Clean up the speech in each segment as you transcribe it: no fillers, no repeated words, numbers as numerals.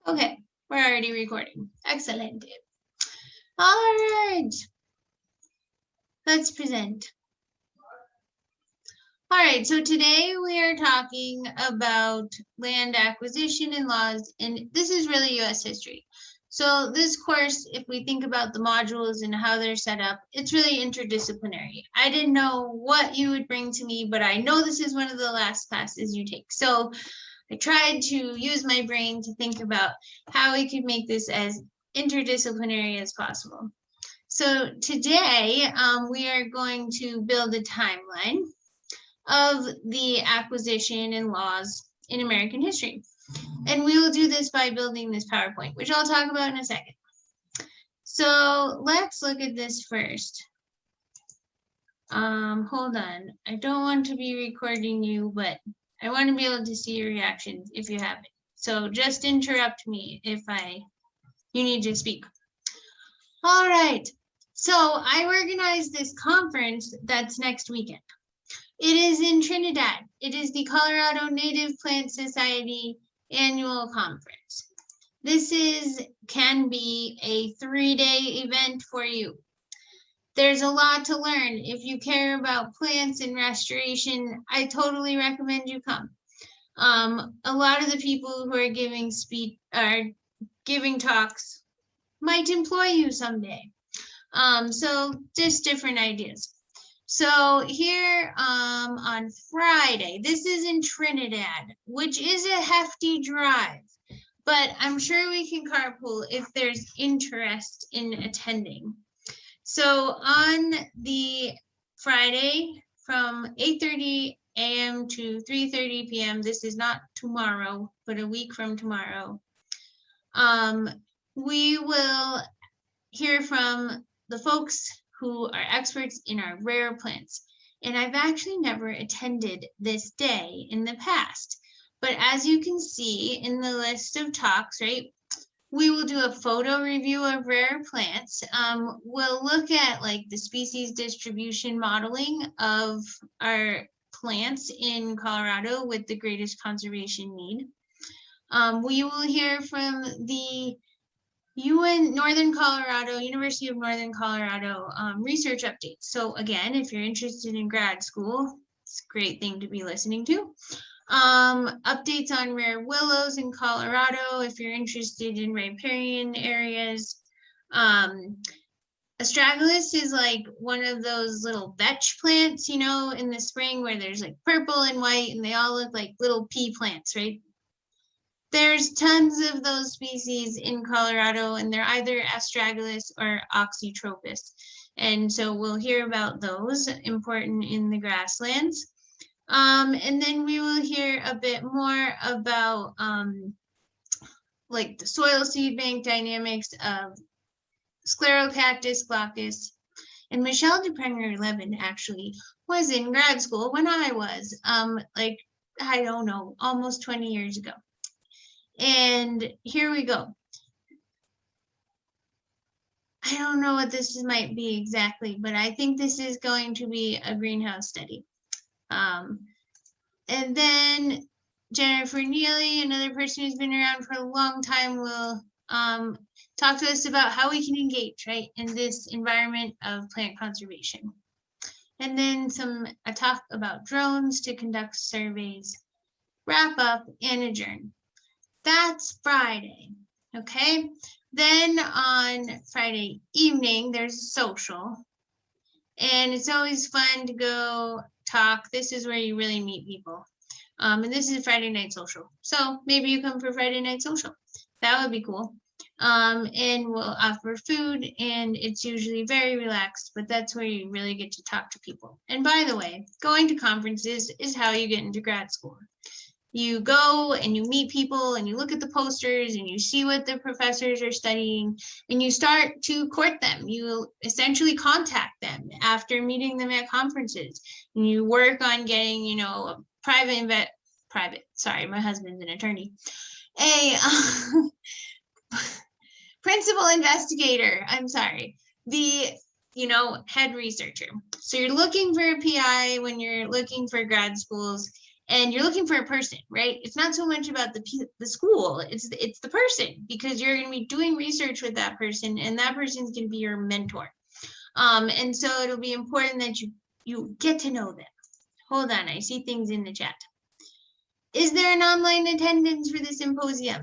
Okay, we're already recording. Excellent. All right, let's present. All right, so today we are talking about land acquisition and laws, and this is really U.S. history. So this course, if we think about the modules and how they're set up, it's really interdisciplinary. I didn't know what you would bring to me, but I know this is one of the last classes you take. So I tried to use my brain to think about how we could make this as interdisciplinary as possible. So today we are going to build a timeline of the acquisition and laws in American history. And we will do this by building this PowerPoint, which I'll talk about in a second. So let's look at this first. Hold on. I don't want to be recording you, but I want to be able to see your reactions if you have it. So just interrupt me if you need to speak. All right. So I organized this conference that's next weekend. It is in Trinidad. It is the Colorado Native Plant Society annual conference. This can be a 3-day event for you. There's a lot to learn. If you care about plants and restoration, I totally recommend you come. A lot of the people who are giving talks might employ you someday. So just different ideas. So here on Friday, this is in Trinidad, which is a hefty drive, but I'm sure we can carpool if there's interest in attending. So on the Friday from 8:30 a.m. to 3:30 p.m., this is not tomorrow, but a week from tomorrow, we will hear from the folks who are experts in our rare plants. And I've actually never attended this day in the past. But as you can see in the list of talks, right, we will do a photo review of rare plants. We'll look at like the species distribution modeling of our plants in Colorado with the greatest conservation need. We will hear from the University of Northern Colorado research updates. So again, if you're interested in grad school, it's a great thing to be listening to. Updates on rare willows in Colorado, if you're interested in riparian areas. Astragalus is like one of those little vetch plants, you know, in the spring where there's like purple and white and they all look like little pea plants, right? There's tons of those species in Colorado, and they're either astragalus or oxytropis. And so we'll hear about those, important in the grasslands. And then we will hear a bit more about like the soil seed bank dynamics of Sclerocactus glaucus. And Michelle Deprenger-Levin actually was in grad school when I was, like, I don't know, almost 20 years ago. And here we go. I don't know what this might be exactly, but I think this is going to be a greenhouse study. And then Jennifer Neely, another person who's been around for a long time, will talk to us about how we can engage, right, in this environment of plant conservation. And then a talk about drones to conduct surveys, wrap up, and adjourn. That's Friday, okay? Then on Friday evening, there's a social. And it's always fun to go talk. This is where you really meet people. And this is a Friday night social. So maybe you come for Friday night social. That would be cool. And we'll offer food, and it's usually very relaxed, but that's where you really get to talk to people. And by the way, going to conferences is how you get into grad school. You go and you meet people and you look at the posters and you see what the professors are studying and you start to court them. You essentially contact them after meeting them at conferences. And you work on getting, you know, sorry, my husband's an attorney, a principal investigator, head researcher. So you're looking for a PI when you're looking for grad schools. and you're looking for a person, right? It's not so much about the school, it's the person, because you're going to be doing research with that person, and that person's going to be your mentor. And so it'll be important that you get to know them. Hold on, I see things in the chat. Is there an online attendance for the symposium?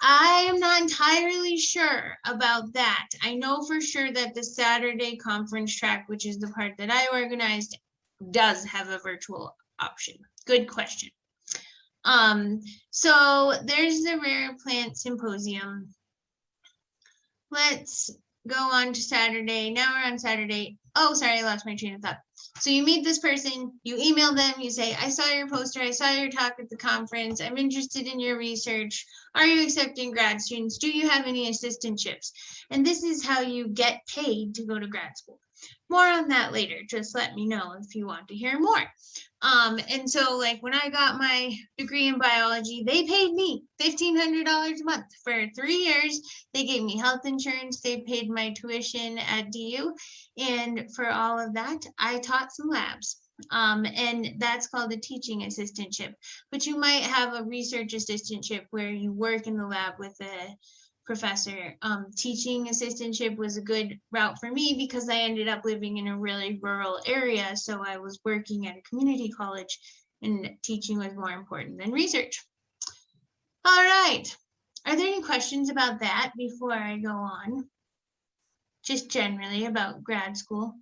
I am not entirely sure about that. I know for sure that the Saturday conference track, which is the part that I organized, does have a virtual option. Good question. So there's the Rare Plant Symposium. Let's go on to Saturday. Now we're on Saturday. Oh, sorry, I lost my train of thought. So you meet this person, you email them, you say, I saw your poster, I saw your talk at the conference, I'm interested in your research. Are you accepting grad students? Do you have any assistantships? And this is how you get paid to go to grad school. More on that later. Just let me know if you want to hear more. And so like when I got my degree in biology, they paid me $1,500 a month for 3 years. They gave me health insurance. They paid my tuition at DU. And for all of that, I taught some labs. And that's called a teaching assistantship. But you might have a research assistantship where you work in the lab with a professor. Teaching assistantship was a good route for me because I ended up living in a really rural area. So I was working at a community college, and teaching was more important than research. All right. Are there any questions about that before I go on? Just generally about grad school.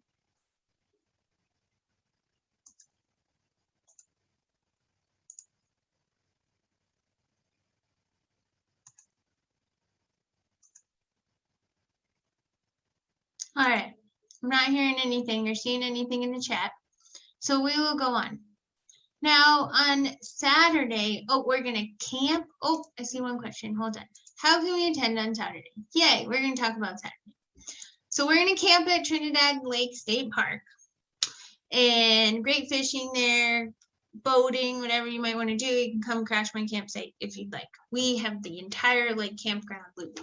All right, I'm not hearing anything or seeing anything in the chat, so we will go on. Now on Saturday, oh, we're gonna camp. Oh, I see one question, hold on. How can we attend on Saturday? Yay, we're gonna talk about Saturday. So we're gonna camp at Trinidad Lake State Park, and great fishing there, boating, whatever you might want to do. You can come crash my campsite if you'd like. We have the entire like campground loop.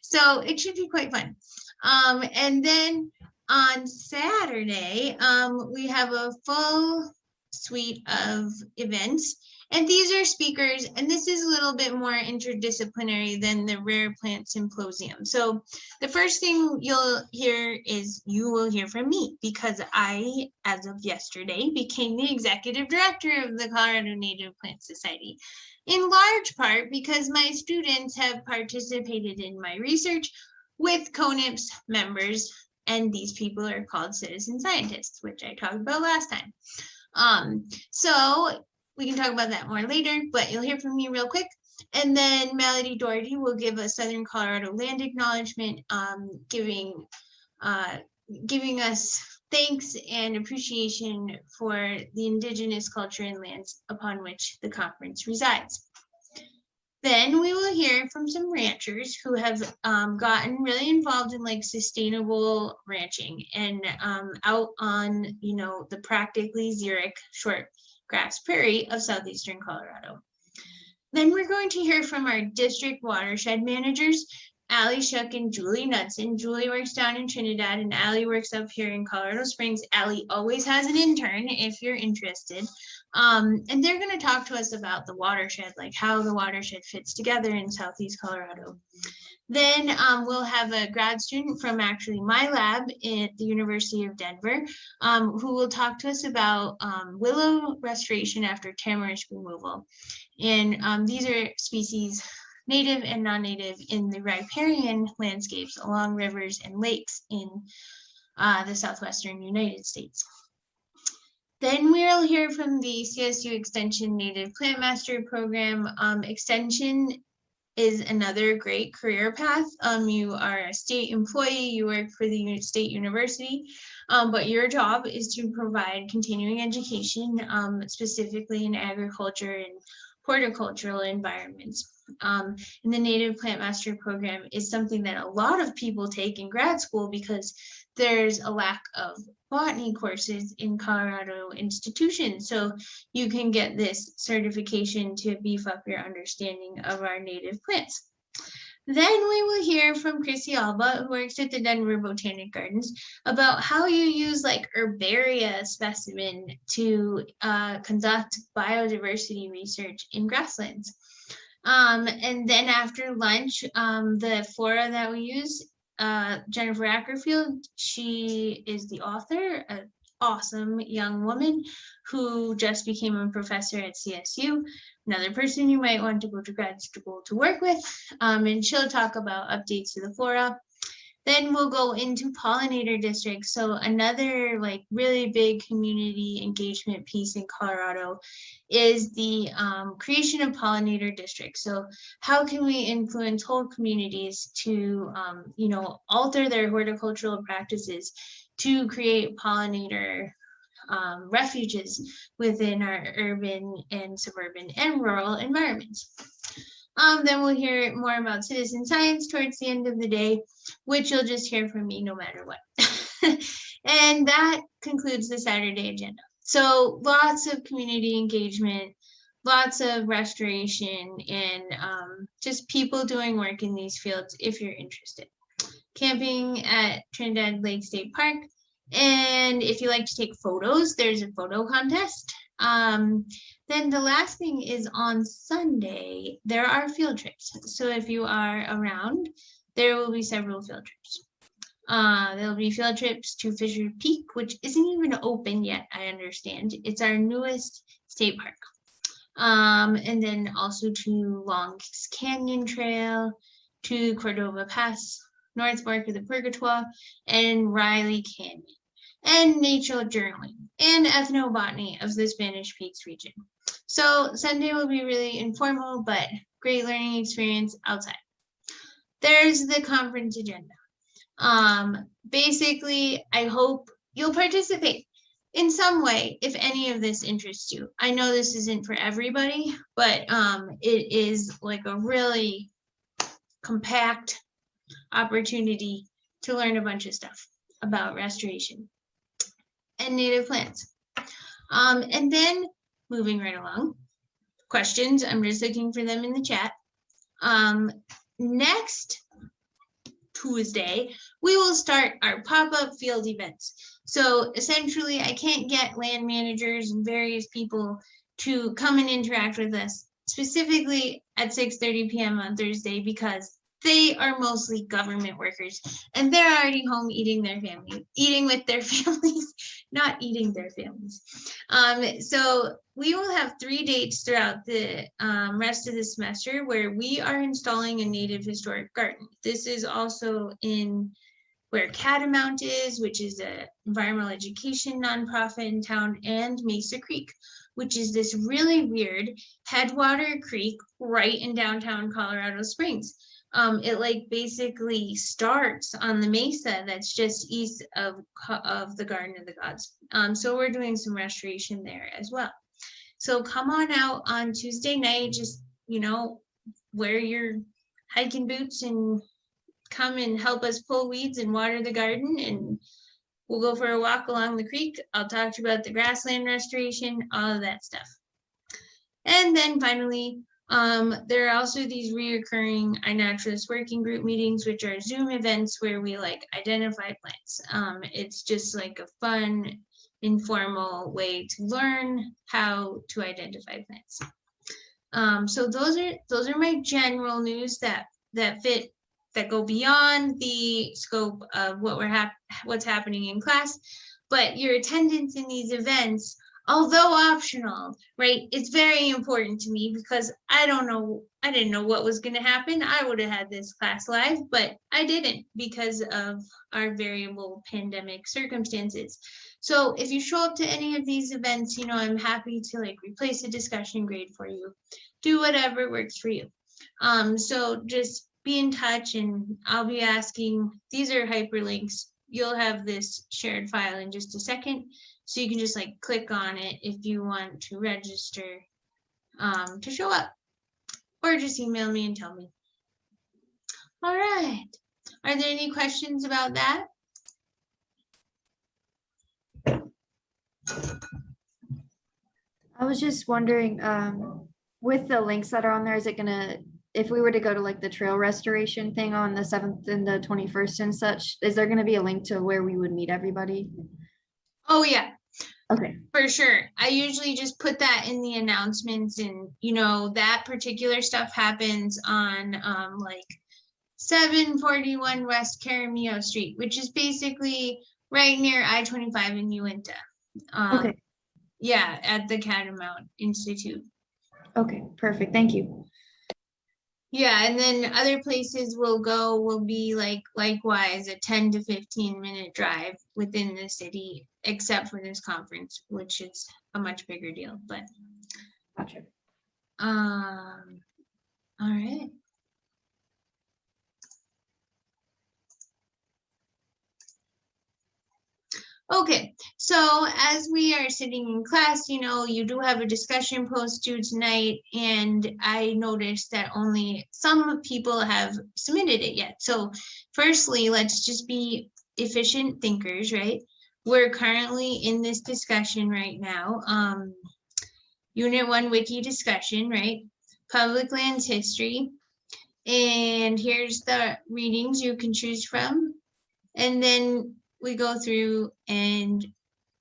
So it should be quite fun. And then on Saturday, we have a full suite of events, and these are speakers, and this is a little bit more interdisciplinary than the Rare Plant Symposium. So the first thing you'll hear is you will hear from me, because I, as of yesterday, became the executive director of the Colorado Native Plant Society, in large part because my students have participated in my research with CONIPS members, and these people are called citizen scientists, which I talked about last time. So we can talk about that more later, but you'll hear from me real quick. And then Melody Doherty will give a Southern Colorado land acknowledgement, giving us thanks and appreciation for the Indigenous culture and lands upon which the conference resides. Then we will hear from some ranchers who have gotten really involved in like sustainable ranching and out on, you know, the practically xeric short grass prairie of southeastern Colorado. Then we're going to hear from our district watershed managers, Allie Shook and Julie Knudsen. Julie works down in Trinidad and Allie works up here in Colorado Springs. Allie always has an intern if you're interested. And they're going to talk to us about the watershed, like how the watershed fits together in Southeast Colorado. Then we'll have a grad student from actually my lab at the University of Denver, who will talk to us about willow restoration after tamarisk removal. And these are species, native and non-native, in the riparian landscapes along rivers and lakes in the southwestern United States. Then we'll hear from the CSU Extension Native Plant Mastery Program. Extension is another great career path. You are a state employee, you work for the state university, but your job is to provide continuing education, specifically in agriculture and horticultural environments. And the Native Plant Mastery Program is something that a lot of people take in grad school because there's a lack of botany courses in Colorado institutions. So you can get this certification to beef up your understanding of our native plants. Then we will hear from Chrissy Alba, who works at the Denver Botanic Gardens, about how you use like herbaria specimen to conduct biodiversity research in grasslands. And then after lunch, the flora that we use, Jennifer Ackerfield, she is the author, an awesome young woman who just became a professor at CSU. Another person you might want to go to grad school to work with, and she'll talk about updates to the flora. Then we'll go into pollinator districts. So another like really big community engagement piece in Colorado is the creation of pollinator districts. So how can we influence whole communities to, alter their horticultural practices to create pollinator refuges within our urban and suburban and rural environments. Then we'll hear more about citizen science towards the end of the day, which you'll just hear from me no matter what. And that concludes the Saturday agenda. So lots of community engagement, lots of restoration, and just people doing work in these fields if you're interested. Camping at Trinidad Lake State Park. And if you like to take photos, there's a photo contest. Then the last thing is on Sunday, there are field trips. So if you are around, there will be several field trips. There'll be field trips to Fisher Peak, which isn't even open yet, I understand. It's our newest state park. And then also to Long's Canyon Trail, to Cordova Pass, North Fork of the Purgatoire, and Riley Canyon, and nature journaling, and ethnobotany of the Spanish Peaks region. So Sunday will be really informal, but great learning experience outside. There's the conference agenda. Basically, I hope you'll participate in some way if any of this interests you. I know this isn't for everybody, but it is like a really compact opportunity to learn a bunch of stuff about restoration and native plants. And then moving right along, questions, I'm just looking for them in the chat. Next Tuesday, we will start our pop-up field events. So essentially, I can't get land managers and various people to come and interact with us specifically at 6:30 p.m. on Thursday because they are mostly government workers and they're already home eating with their families, not eating their families. So we will have 3 dates throughout the rest of the semester where we are installing a native historic garden. This is also in where Catamount is, which is an environmental education nonprofit in town, and Mesa Creek, which is this really weird headwater creek right in downtown Colorado Springs. It like basically starts on the mesa that's just east of the Garden of the Gods. So we're doing some restoration there as well. So come on out on Tuesday night, just, wear your hiking boots and come and help us pull weeds and water the garden, and we'll go for a walk along the creek. I'll talk to you about the grassland restoration, all of that stuff. And then finally, there are also these reoccurring iNaturalist working group meetings, which are Zoom events where we like identify plants. It's just like a fun, informal way to learn how to identify plants. So those are my general news that go beyond the scope of what's happening in class, but your attendance in these events, although optional, right, it's very important to me because I didn't know what was going to happen. I would have had this class live, but I didn't because of our variable pandemic circumstances. So if you show up to any of these events, I'm happy to like replace a discussion grade for you, do whatever works for you. So just be in touch, and I'll be asking, these are hyperlinks. You'll have this shared file in just a second. So you can just like click on it if you want to register to show up, or just email me and tell me. All right. Are there any questions about that? I was just wondering, with the links that are on there, is it going to if we were to go to like the trail restoration thing on the 7th and the 21st and such, is there going to be a link to where we would meet everybody? Oh yeah, Okay. for sure. I usually just put that in the announcements, and you know, that particular stuff happens on like 741 West Caramillo Street, which is basically right near I-25 in Uinta. Okay. Yeah, at the Catamount Institute. Okay, perfect. Thank you. Yeah, and then other places we'll go will be like likewise a 10 to 15-minute drive within the city, except for this conference, which is a much bigger deal. But Gotcha. all right. Okay, so as we are sitting in class, you know, you do have a discussion post due tonight, and I noticed that only some people have submitted it yet. So firstly, let's just be efficient thinkers, right? We're currently in this discussion right now. Unit 1 wiki discussion, right? Public lands history. And here's the readings you can choose from. And then we go through and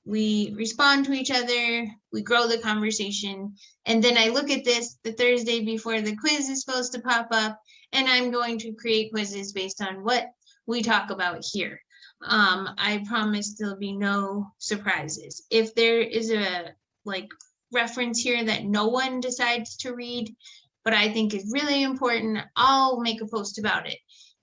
we respond to each other, we grow the conversation, and then I look at this the Thursday before the quiz is supposed to pop up, and I'm going to create quizzes based on what we talk about here. I promise there'll be no surprises. If there is a like reference here that no one decides to read, but I think is really important, I'll make a post about it.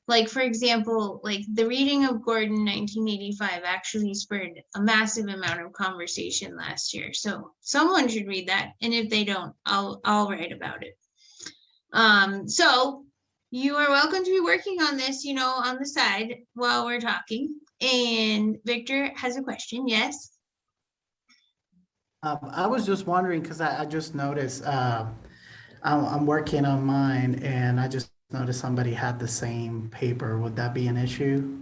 Like, for example, like the reading of Gordon 1985 actually spurred a massive amount of conversation last year. So someone should read that. And if they don't, I'll write about it. So you are welcome to be working on this, you know, on the side while we're talking. And Victor has a question. Yes. I was just wondering because I just noticed I'm working on mine and I just noticed somebody had the same paper. Would that be an issue?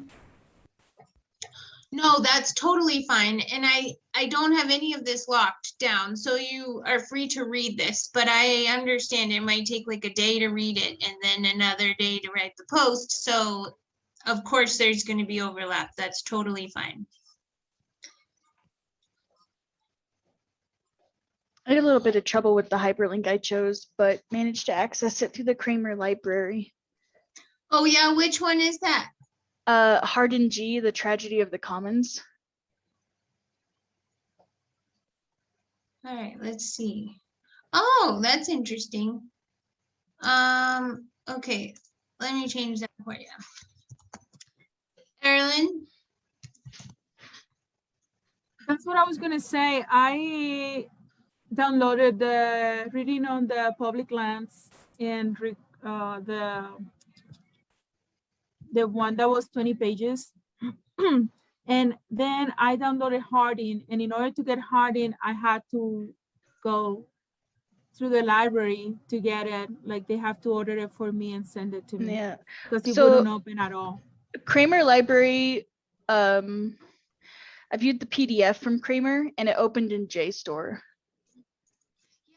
No, that's totally fine. And I don't have any of this locked down, so you are free to read this, but I understand it might take like a day to read it and then another day to write the post. So of course there's going to be overlap. That's totally fine. I had a little bit of trouble with the hyperlink I chose, but managed to access it through the Kramer library. Oh yeah, which one is that? Hardin G, The Tragedy of the Commons. All right, let's see. Oh, that's interesting. Okay, let me change that for you. Erin? That's what I was gonna say. I downloaded the reading on the public lands and the one that was 20 pages. And then I downloaded Hardin, and in order to get Hardin, I had to go through the library to get it. Like they have to order it for me and send it to me. Yeah, because it so wouldn't open at all. Kramer library, I viewed the PDF from Kramer and it opened in JSTOR.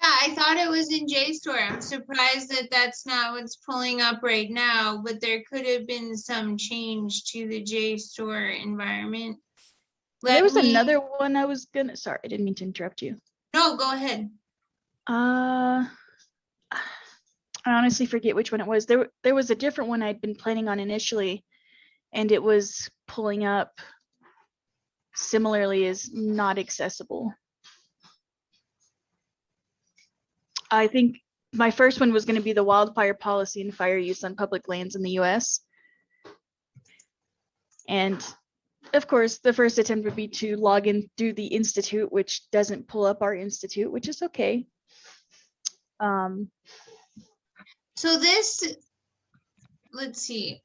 Yeah, I thought it was in JSTOR. I'm surprised that that's not what's pulling up right now, but there could have been some change to the JSTOR environment. There was another one I was gonna, sorry, I didn't mean to interrupt you. No, go ahead. I honestly forget which one it was. There was a different one I'd been planning on initially, and it was pulling up similarly as not accessible. I think my first one was going to be the wildfire policy and fire use on public lands in the US. And of course, the first attempt would be to log in through the Institute, which doesn't pull up our Institute, which is okay. So this, let's see.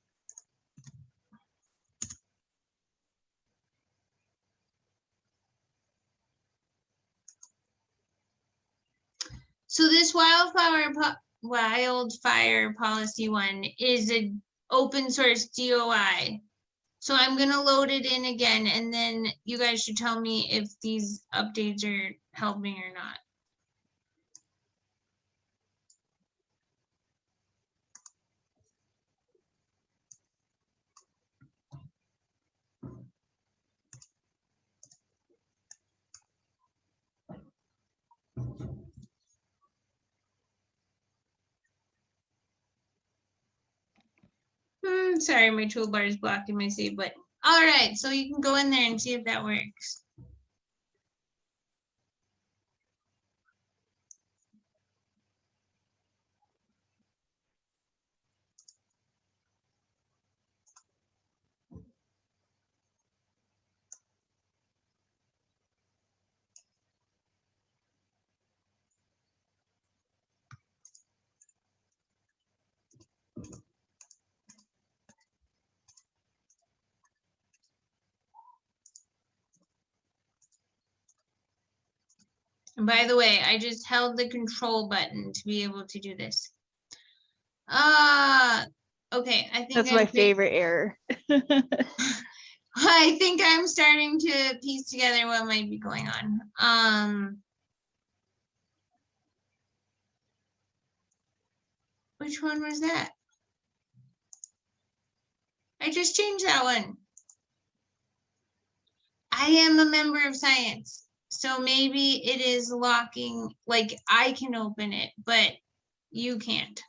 So this wildfire policy one is an open source DOI. So I'm gonna load it in again, and then you guys should tell me if these updates are helping or not. Sorry, my toolbar is blocking my save button. All right, so you can go in there and see if that works. And by the way, I just held the control button to be able to do this. Okay, I think That's my favorite error. I think I'm starting to piece together what might be going on. Which one was that? I just changed that one. I am a member of science, so maybe it is locking, like I can open it, but you can't.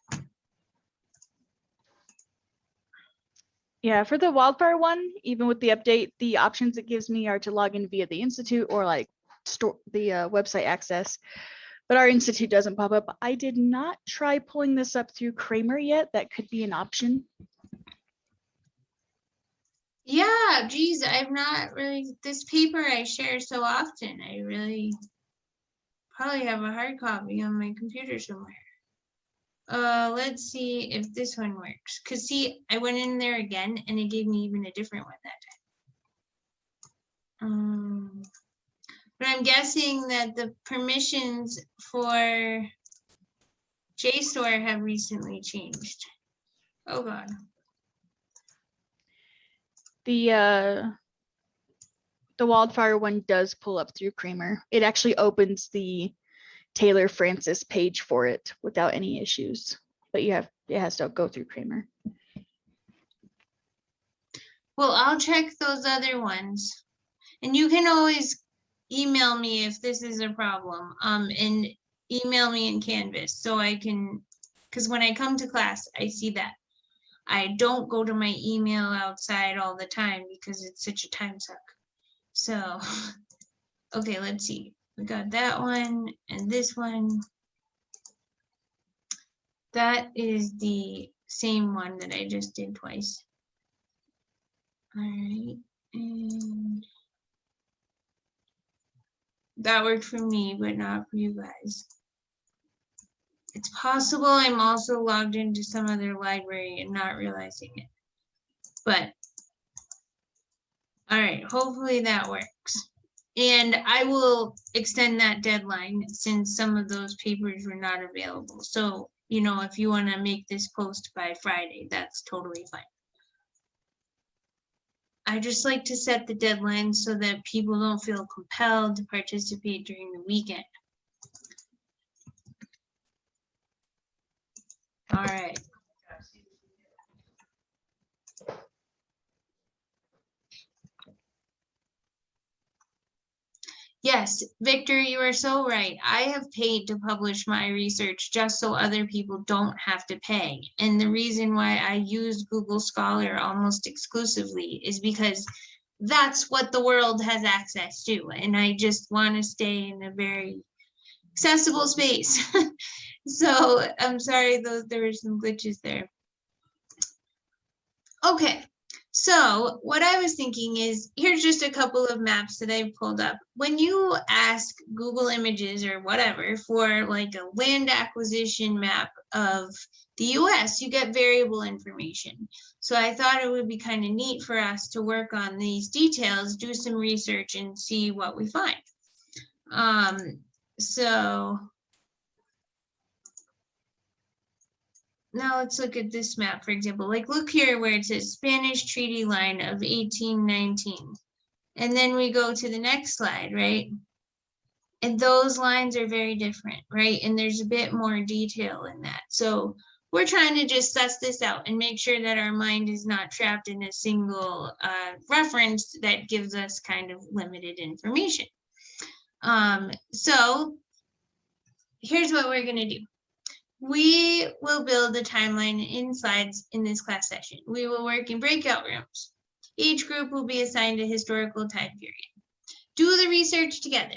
Yeah, for the wildfire one, even with the update, the options it gives me are to log in via the institute or like store the website access. But our institute doesn't pop up. I did not try pulling this up through Kramer yet. That could be an option. Yeah, geez, I've not really, this paper I share so often. I really probably have a hard copy on my computer somewhere. Let's see if this one works. Cause see, I went in there again and it gave me even a different one that time. But I'm guessing that the permissions for JSTOR have recently changed. Oh God. The wildfire one does pull up through Kramer. It actually opens the Taylor Francis page for it without any issues, but it has to go through Kramer. Well, I'll check those other ones. And you can always email me if this is a problem. And email me in Canvas so I can, because when I come to class, I see that. I don't go to my email outside all the time because it's such a time suck. So, okay, let's see. We got that one and this one. That is the same one that I just did twice. All right, and that worked for me, but not for you guys. It's possible I'm also logged into some other library and not realizing it. But, all right, hopefully that works. And I will extend that deadline since some of those papers were not available. So, you know, if you want to make this post by Friday, that's totally fine. I just like to set the deadline so that people don't feel compelled to participate during the weekend. All right. Yes, Victor, you are so right. I have paid to publish my research just so other people don't have to pay. And the reason why I use Google Scholar almost exclusively is because that's what the world has access to. And I just want to stay in a very accessible space. So I'm sorry, there were some glitches there. Okay. So what I was thinking is, here's just a couple of maps that I've pulled up. When you ask Google Images or whatever for like a land acquisition map of the US, you get variable information. So I thought it would be kind of neat for us to work on these details, do some research and see what we find. So now let's look at this map, for example. Like, look here where it says Spanish Treaty Line of 1819. And then we go to the next slide, right? And those lines are very different, right? And there's a bit more detail in that. So we're trying to just suss this out and make sure that our mind is not trapped in a single reference that gives us kind of limited information. So here's what we're going to do. We will build a timeline in slides in this class session. We will work in breakout rooms. Each group will be assigned a historical time period. Do the research together.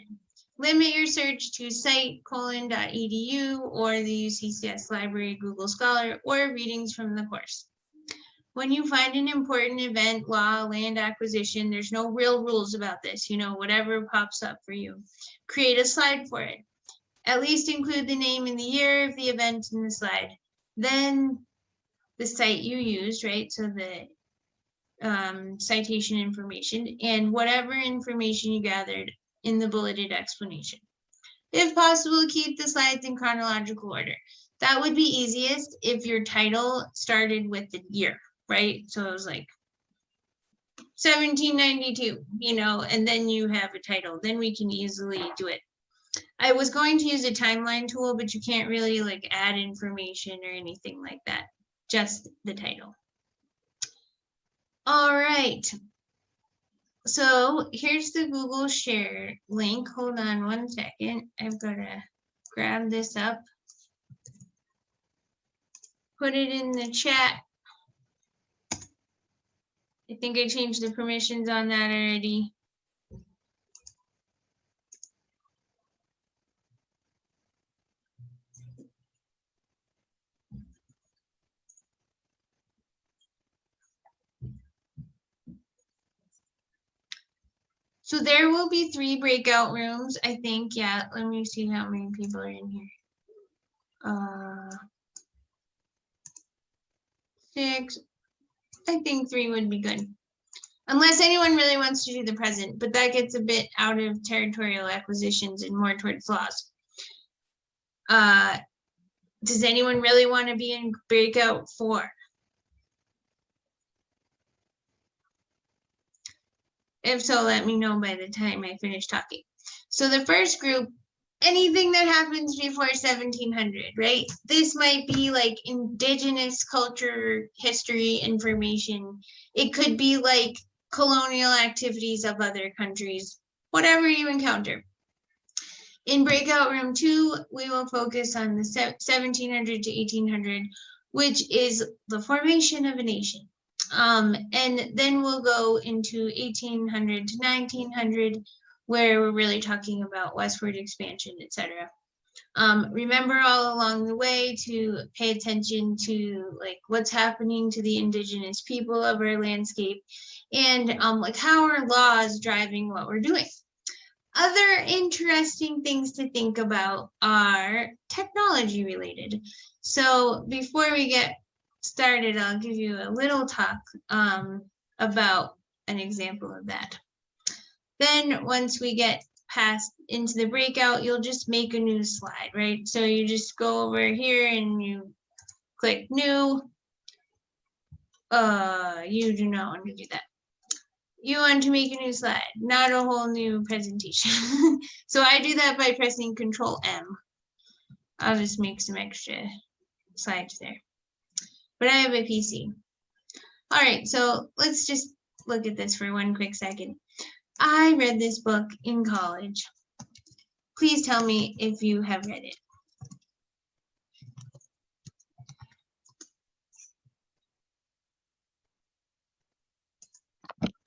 Limit your search to site:/.edu or the UCCS Library, Google Scholar, or readings from the course. When you find an important event, law, land acquisition, there's no real rules about this, whatever pops up for you. Create a slide for it. At least include the name and the year of the event in the slide. Then the site you used, right? So the citation information and whatever information you gathered in the bulleted explanation. If possible, keep the slides in chronological order. That would be easiest if your title started with the year, right? So it was like 1792, and then you have a title. Then we can easily do it. I was going to use a timeline tool, but you can't really like add information or anything like that, just the title. All right. So here's the Google Share link. Hold on one second. I've got to grab this up, put it in the chat. I think I changed the permissions on that already. So there will be 3 breakout rooms, I think. Yeah, let me see how many people are in here. 6. I think 3 would be good. Unless anyone really wants to do the present, but that gets a bit out of territorial acquisitions and more towards laws. Does anyone really want to be in breakout 4? If so, let me know by the time I finish talking. So the first group, anything that happens before 1700, right? This might be like indigenous culture, history, information. It could be like colonial activities of other countries, whatever you encounter. In breakout room 2, we will focus on the 1700 to 1800, which is the formation of a nation. And then we'll go into 1800 to 1900, where we're really talking about westward expansion, etc. Remember all along the way to pay attention to like what's happening to the indigenous people of our landscape and like how are laws driving what we're doing. Other interesting things to think about are technology related. So before we get started, I'll give you a little talk about an example of that. Then once we get past into the breakout, you'll just make a new slide, right? So you just go over here and you click new. You do not want to do that. You want to make a new slide, not a whole new presentation. So I do that by pressing Control M. I'll just make some extra slides there. But I have a PC. All right, so let's just look at this for one quick second. I read this book in college. Please tell me if you have read it.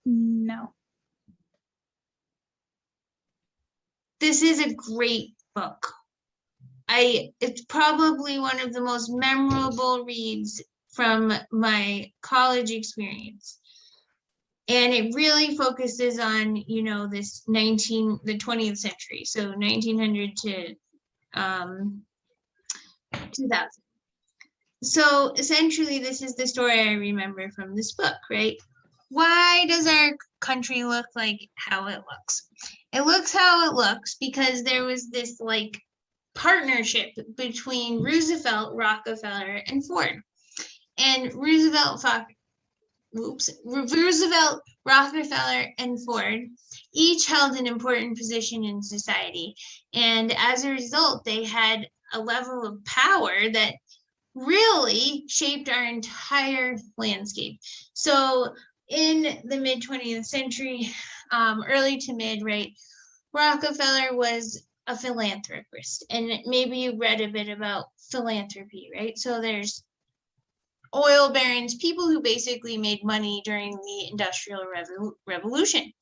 No. This is a great book. It's probably one of the most memorable reads from my college experience. And it really focuses on, this the 20th century. So 1900 to 2000. So essentially, this is the story I remember from this book, right? Why does our country look like how it looks? It looks how it looks because there was this like partnership between Roosevelt, Rockefeller, and Ford. And Roosevelt, Rockefeller, and Ford each held an important position in society. And as a result, they had a level of power that really shaped our entire landscape. So in the mid 20th century, early to mid, right, Rockefeller was a philanthropist, and maybe you read a bit about philanthropy, right? So there's oil barons, people who basically made money during the Industrial Revolution.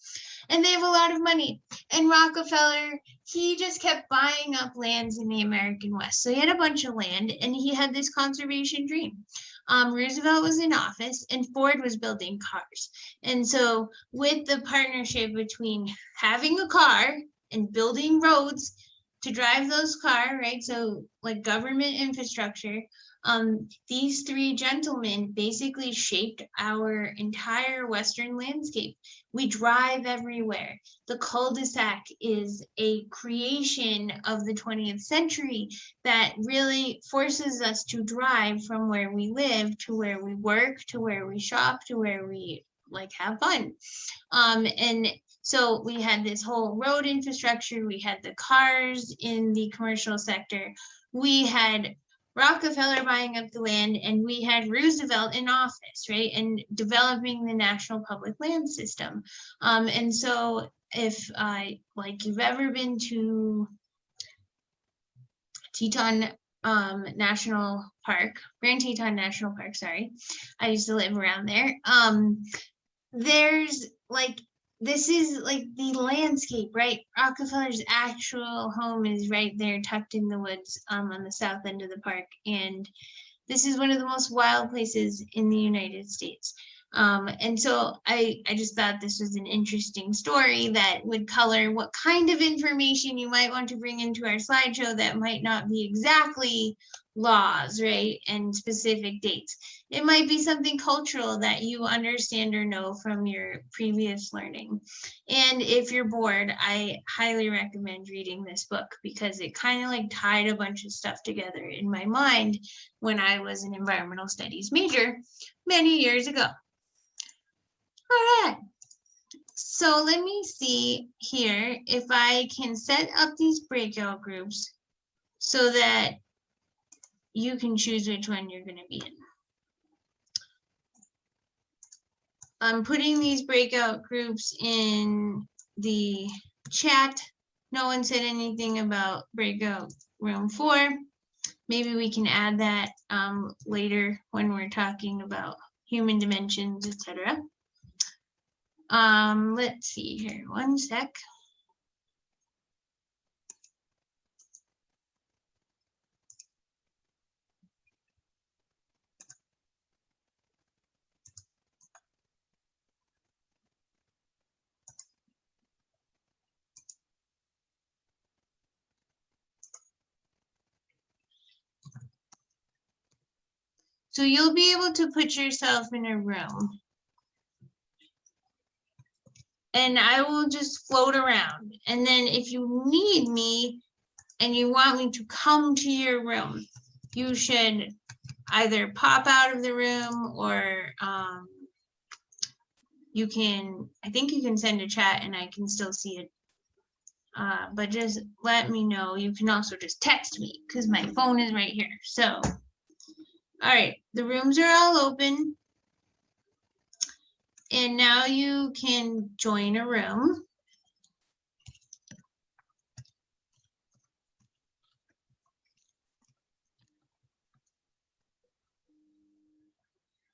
And they have a lot of money. And Rockefeller, he just kept buying up lands in the American West. So he had a bunch of land, and he had this conservation dream. Roosevelt was in office, and Ford was building cars. And so with the partnership between having a car and building roads to drive those cars, right? So like government infrastructure, these three gentlemen basically shaped our entire Western landscape. We drive everywhere. The cul-de-sac is a creation of the 20th century that really forces us to drive from where we live to where we work, to where we shop, to where we like have fun. And so we had this whole road infrastructure. We had the cars in the commercial sector. We had Rockefeller buying up the land, and we had Roosevelt in office, right? And developing the national public land system. And so if like you've ever been to Teton National Park, Grand Teton National Park, sorry. I used to live around there. There's like, this is like the landscape, right? Rockefeller's actual home is right there tucked in the woods on the south end of the park. And this is one of the most wild places in the United States. And so I just thought this was an interesting story that would color what kind of information you might want to bring into our slideshow that might not be exactly laws, right, and specific dates. It might be something cultural that you understand or know from your previous learning. And if you're bored, I highly recommend reading this book because it kind of like tied a bunch of stuff together in my mind when I was an environmental studies major many years ago. All right, so let me see here if I can set up these breakout groups so that you can choose which one you're going to be in. I'm putting these breakout groups in the chat. No one said anything about breakout room 4. Maybe we can add that later when we're talking about human dimensions, etc. Let's see here, one sec. So you'll be able to put yourself in a room. And I will just float around. And then if you need me and you want me to come to your room, you should either pop out of the room or you can, I think you can send a chat and I can still see it. But just let me know. You can also just text me because my phone is right here. So, all right, the rooms are all open. And now you can join a room.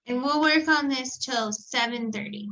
And we'll work on this till 7:30.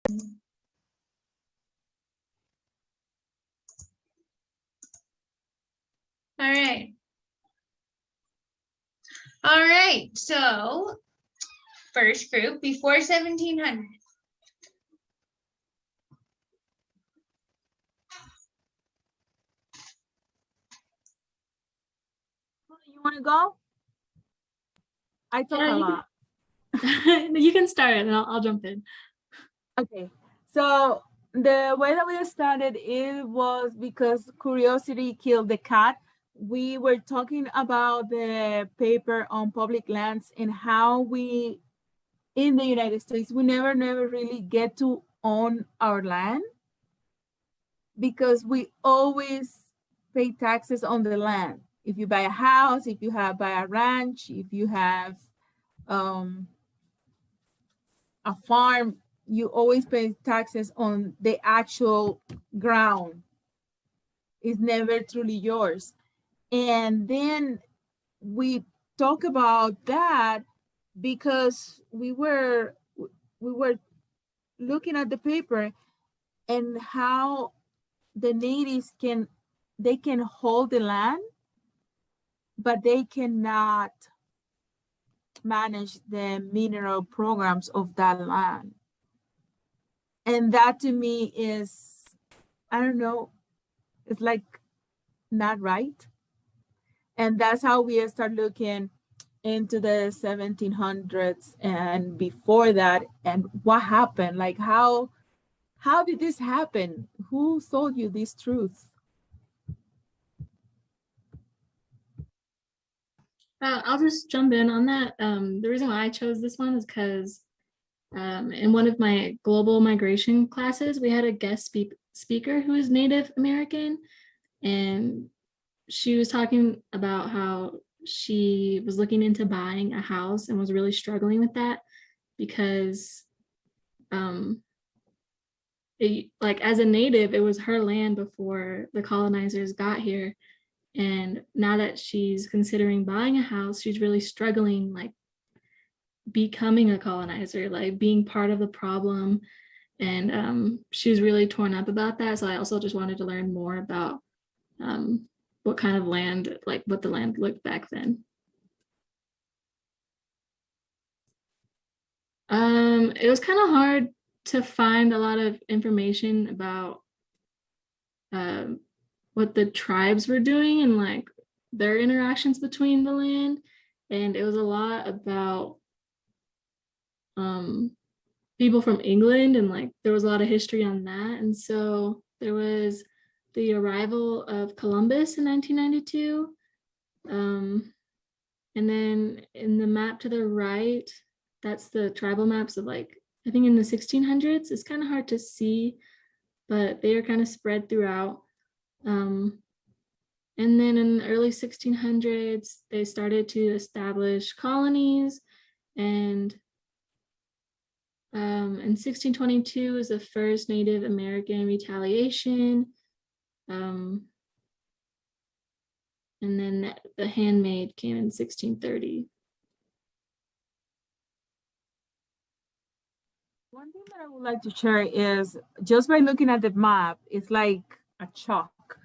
All right. All right, so first group, before 1700. You want to go? I talk Yeah, a you lot. You can start and I'll jump in. Okay, so the way that we started, it was because curiosity killed the cat. We were talking about the paper on public lands and how we, in the United States, we never really get to own our land because we always pay taxes on the land. If you buy a house, if you have buy a ranch, if you have a farm, you always pay taxes on the actual ground. It's never truly yours. And then we talk about that because we were looking at the paper and how the natives can hold the land, but they cannot manage the mineral programs of that land. And that to me is, I don't know, it's like not right. And that's how we start looking into the 1700s and before that, and what happened, like how did this happen? Who told you this truth? I'll just jump in on that. The reason why I chose this one is because in one of my global migration classes, we had a guest speaker who is Native American, and she was talking about how she was looking into buying a house and was really struggling with that because like as a native, it was her land before the colonizers got here. And now that she's considering buying a house, she's really struggling, like becoming a colonizer, like being part of the problem. And she was really torn up about that. So I also just wanted to learn more about what kind of land, like what the land looked back then. It was kind of hard to find a lot of information about what the tribes were doing and like their interactions between the land. And it was a lot about people from England, and like there was a lot of history on that. And so there was the arrival of Columbus in 1992. And then in the map to the right, that's the tribal maps of like, I think in the 1600s. It's kind of hard to see, but they are kind of spread throughout. And then in the early 1600s, they started to establish colonies, and in 1622 was the first Native American retaliation. And then the handmaid came in 1630. One thing that I would like to share is just by looking at the map, it's like a chalk,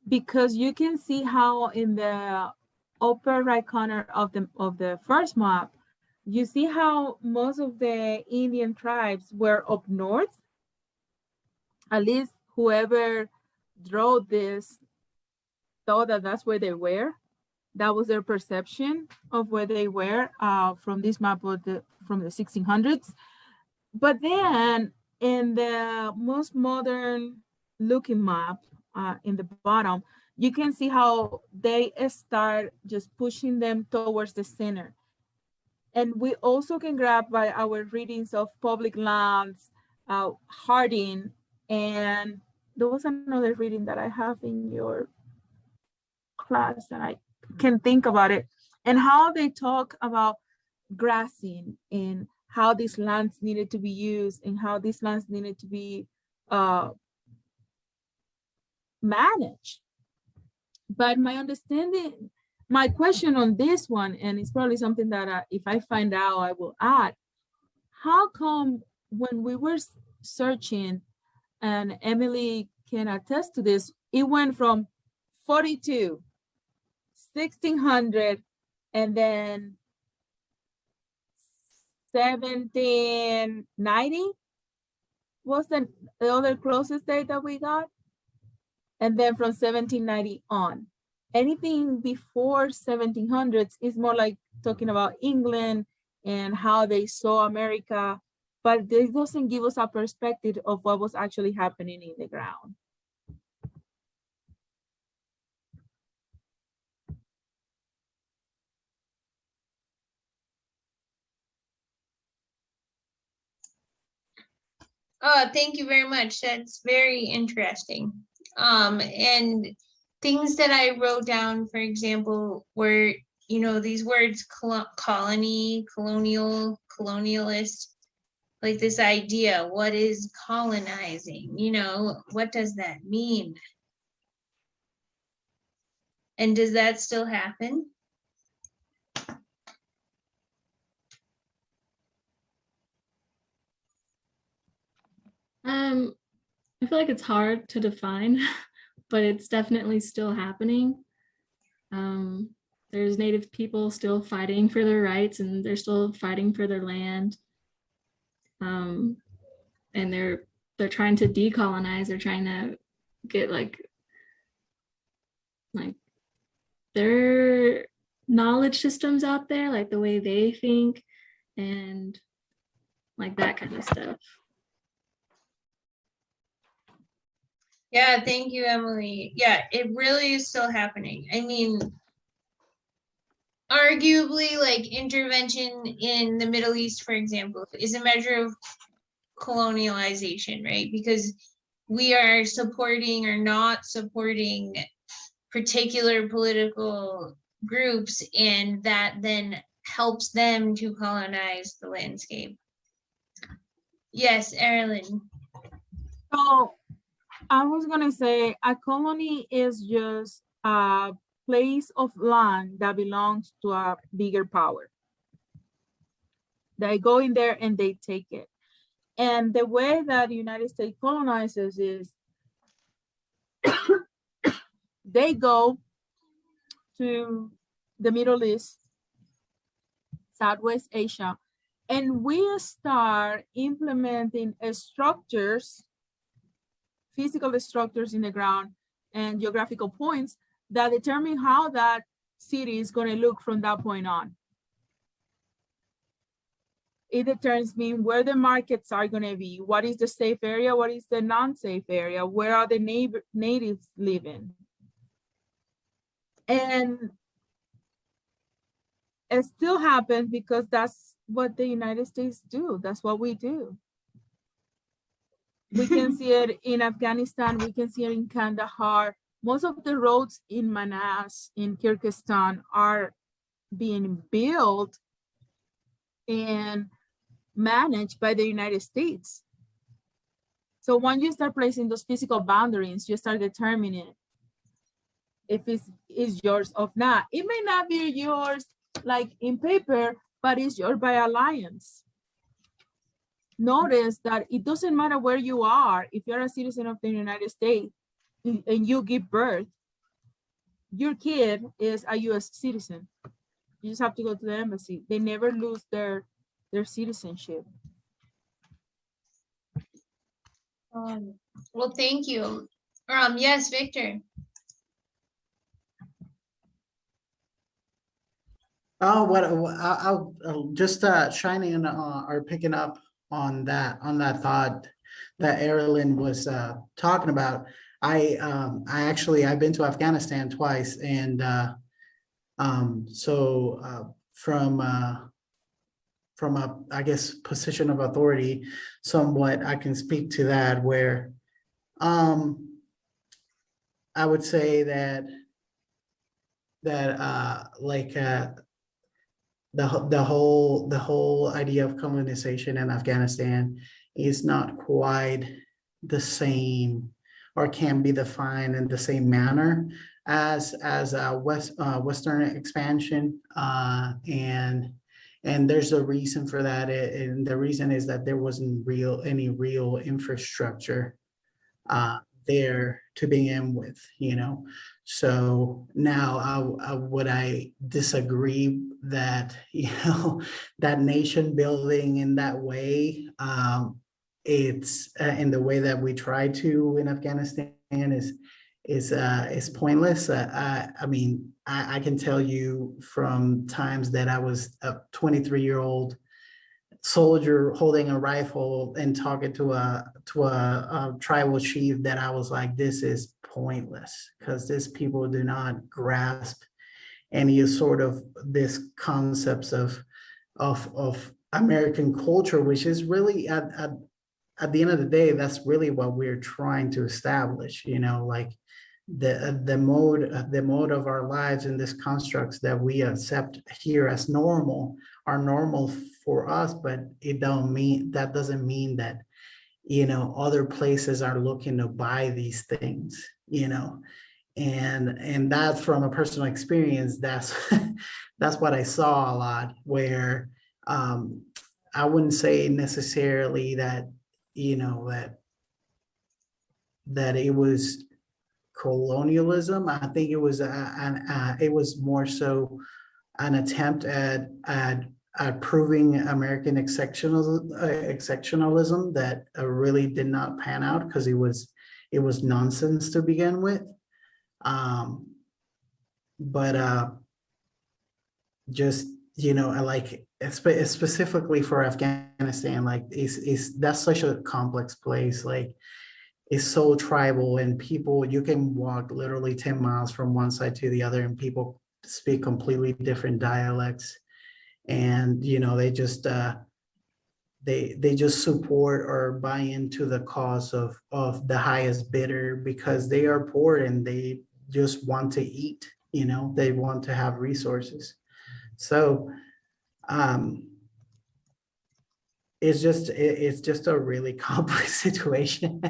because you can see how in the upper right corner of the first map, you see how most of the Indian tribes were up north. At least whoever drew this thought that that's where they were. That was their perception of where they were from this map from the 1600s. But then in the most modern looking map in the bottom, you can see how they start just pushing them towards the center. And we also can grab by our readings of public lands, Harding, and there was another reading that I have in your class that I can think about it, and how they talk about grazing and how these lands needed to be used and how these lands needed to be managed. But my understanding, my question on this one, and it's probably something that if I find out, I will add, how come when we were searching, and Emily can attest to this, it went from 42, 1600, and then 1790 was the other closest date that we got. And then from 1790 on. Anything before 1700s is more like talking about England and how they saw America, but this doesn't give us a perspective of what was actually happening in the ground. Oh, thank you very much. That's very interesting. And things that I wrote down, for example, were, you know, these words colony, colonial, colonialist, like this idea, what is colonizing? You know, what does that mean? And does that still happen? I feel like it's hard to define, but it's definitely still happening. There's Native people still fighting for their rights, and they're still fighting for their land. And they're trying to decolonize. They're trying to get like their knowledge systems out there, like the way they think, and like that kind of stuff. Yeah, thank you, Emily. Yeah, it really is still happening. I mean, arguably, like intervention in the Middle East, for example, is a measure of colonialization, right? Because we are supporting or not supporting particular political groups, and that then helps them to colonize the landscape. Yes, Erilyn. So I was gonna say a colony is just a place of land that belongs to a bigger power. They go in there and they take it. And the way that the United States colonizes is they go to the Middle East, Southwest Asia, and we start implementing structures, physical structures in the ground and geographical points that determine how that city is going to look from that point on. It determines where the markets are going to be, what is the safe area, what is the non-safe area, where are the natives living. And it still happens because that's what the United States do. That's what we do. We can see it in Afghanistan. We can see it in Kandahar. Most of the roads in Manas, in Kyrgyzstan, are being built and managed by the United States. So when you start placing those physical boundaries, you start determining if it's yours or not. It may not be yours like in paper, but it's yours by alliance. Notice that it doesn't matter where you are. If you're a citizen of the United States and you give birth, your kid is a US citizen. You just have to go to the embassy. They never lose their citizenship. Well, thank you. Yes, Victor. Oh, I'll just shining in or picking up on that thought that Erilyn was talking about. I've been to Afghanistan twice, and so from a, I guess, position of authority, somewhat I can speak to that, where I would say that the whole idea of colonization in Afghanistan is not quite the same, or can be defined in the same manner as Western expansion, and And there's a reason for that. And the reason is that there wasn't any real infrastructure there to begin with, you know. So now would I disagree that, you know, that nation building in that way, it's in the way that we try to in Afghanistan is pointless. I mean, I can tell you from times that I was a 23-year-old soldier holding a rifle and talking to a tribal chief that I was like, this is pointless, because these people do not grasp any sort of this concepts of American culture, which is really at the end of the day, that's really what we're trying to establish, you know, like the mode of our lives in these constructs that we accept here as normal are normal for us, but that doesn't mean that, you know, other places are looking to buy these things, you know. And that's from a personal experience. That's that's what I saw a lot, where I wouldn't say necessarily that, you know, that it was colonialism. I think it was it was more so an attempt at proving American exceptionalism that really did not pan out, because it was nonsense to begin with. But just, you know, like specifically for Afghanistan, like that's such a complex place. Like, it's so tribal, and people, you can walk literally 10 miles from one side to the other and people speak completely different dialects. And, you know, they just support or buy into the cause of the highest bidder, because they are poor and they just want to eat, you know, they want to have resources. So it's just a really complex situation.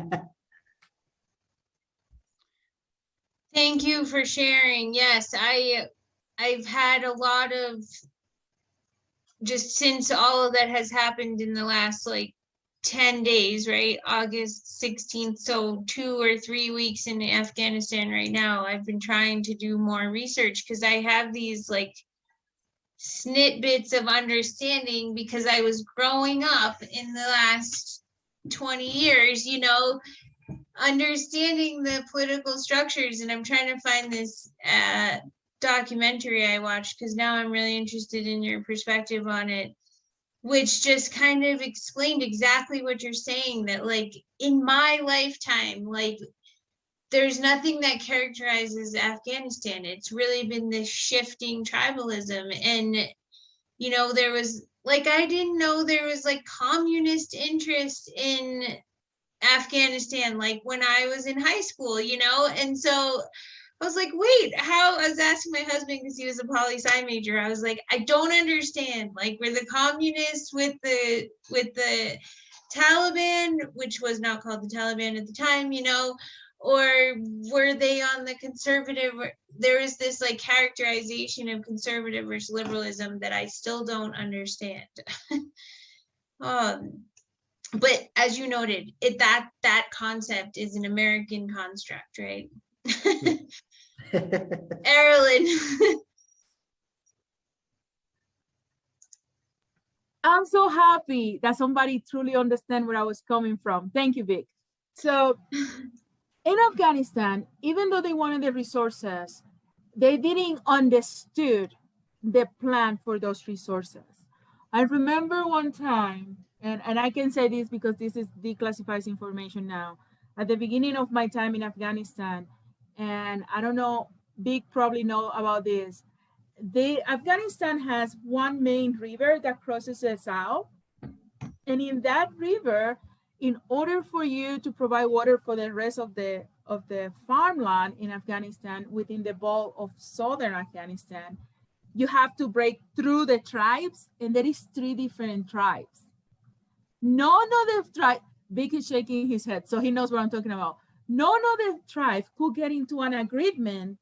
Thank you for sharing. Yes, I've had a lot of, just since all of that has happened in the last like 10 days, right? August 16th, so 2 or 3 weeks in Afghanistan right now. I've been trying to do more research because I have these like snippets of understanding, because I was growing up in the last 20 years, you know, understanding the political structures. And I'm trying to find this documentary I watched, because now I'm really interested in your perspective on it, which just kind of explained exactly what you're saying, that like in my lifetime, like there's nothing that characterizes Afghanistan. It's really been this shifting tribalism. And, you know, there was like, I didn't know there was like communist interest in Afghanistan, like when I was in high school, you know? And so I was like, wait, how? I was asking my husband, because he was a poli-sci major. I was like, I don't understand. Like, were the communists with the Taliban, which was not called the Taliban at the time, you know, or were they on the conservative? There is this like characterization of conservative versus liberalism that I still don't understand. But as you noted, that concept is an American construct, right? Erilyn. I'm so happy that somebody truly understand where I was coming from. Thank you, Vic. So in Afghanistan, even though they wanted the resources, they didn't understood the plan for those resources. I remember one time, and I can say this because this is declassified information now, at the beginning of my time in Afghanistan, and I don't know, Vic probably know about this. Afghanistan has one main river that crosses the south. And in that river, in order for you to provide water for the rest of the farmland in Afghanistan, within the belt of southern Afghanistan, you have to break through the tribes, and there is 3 different tribes. None of the tribe, Vic is shaking his head, so he knows what I'm talking about. None of the tribes could get into an agreement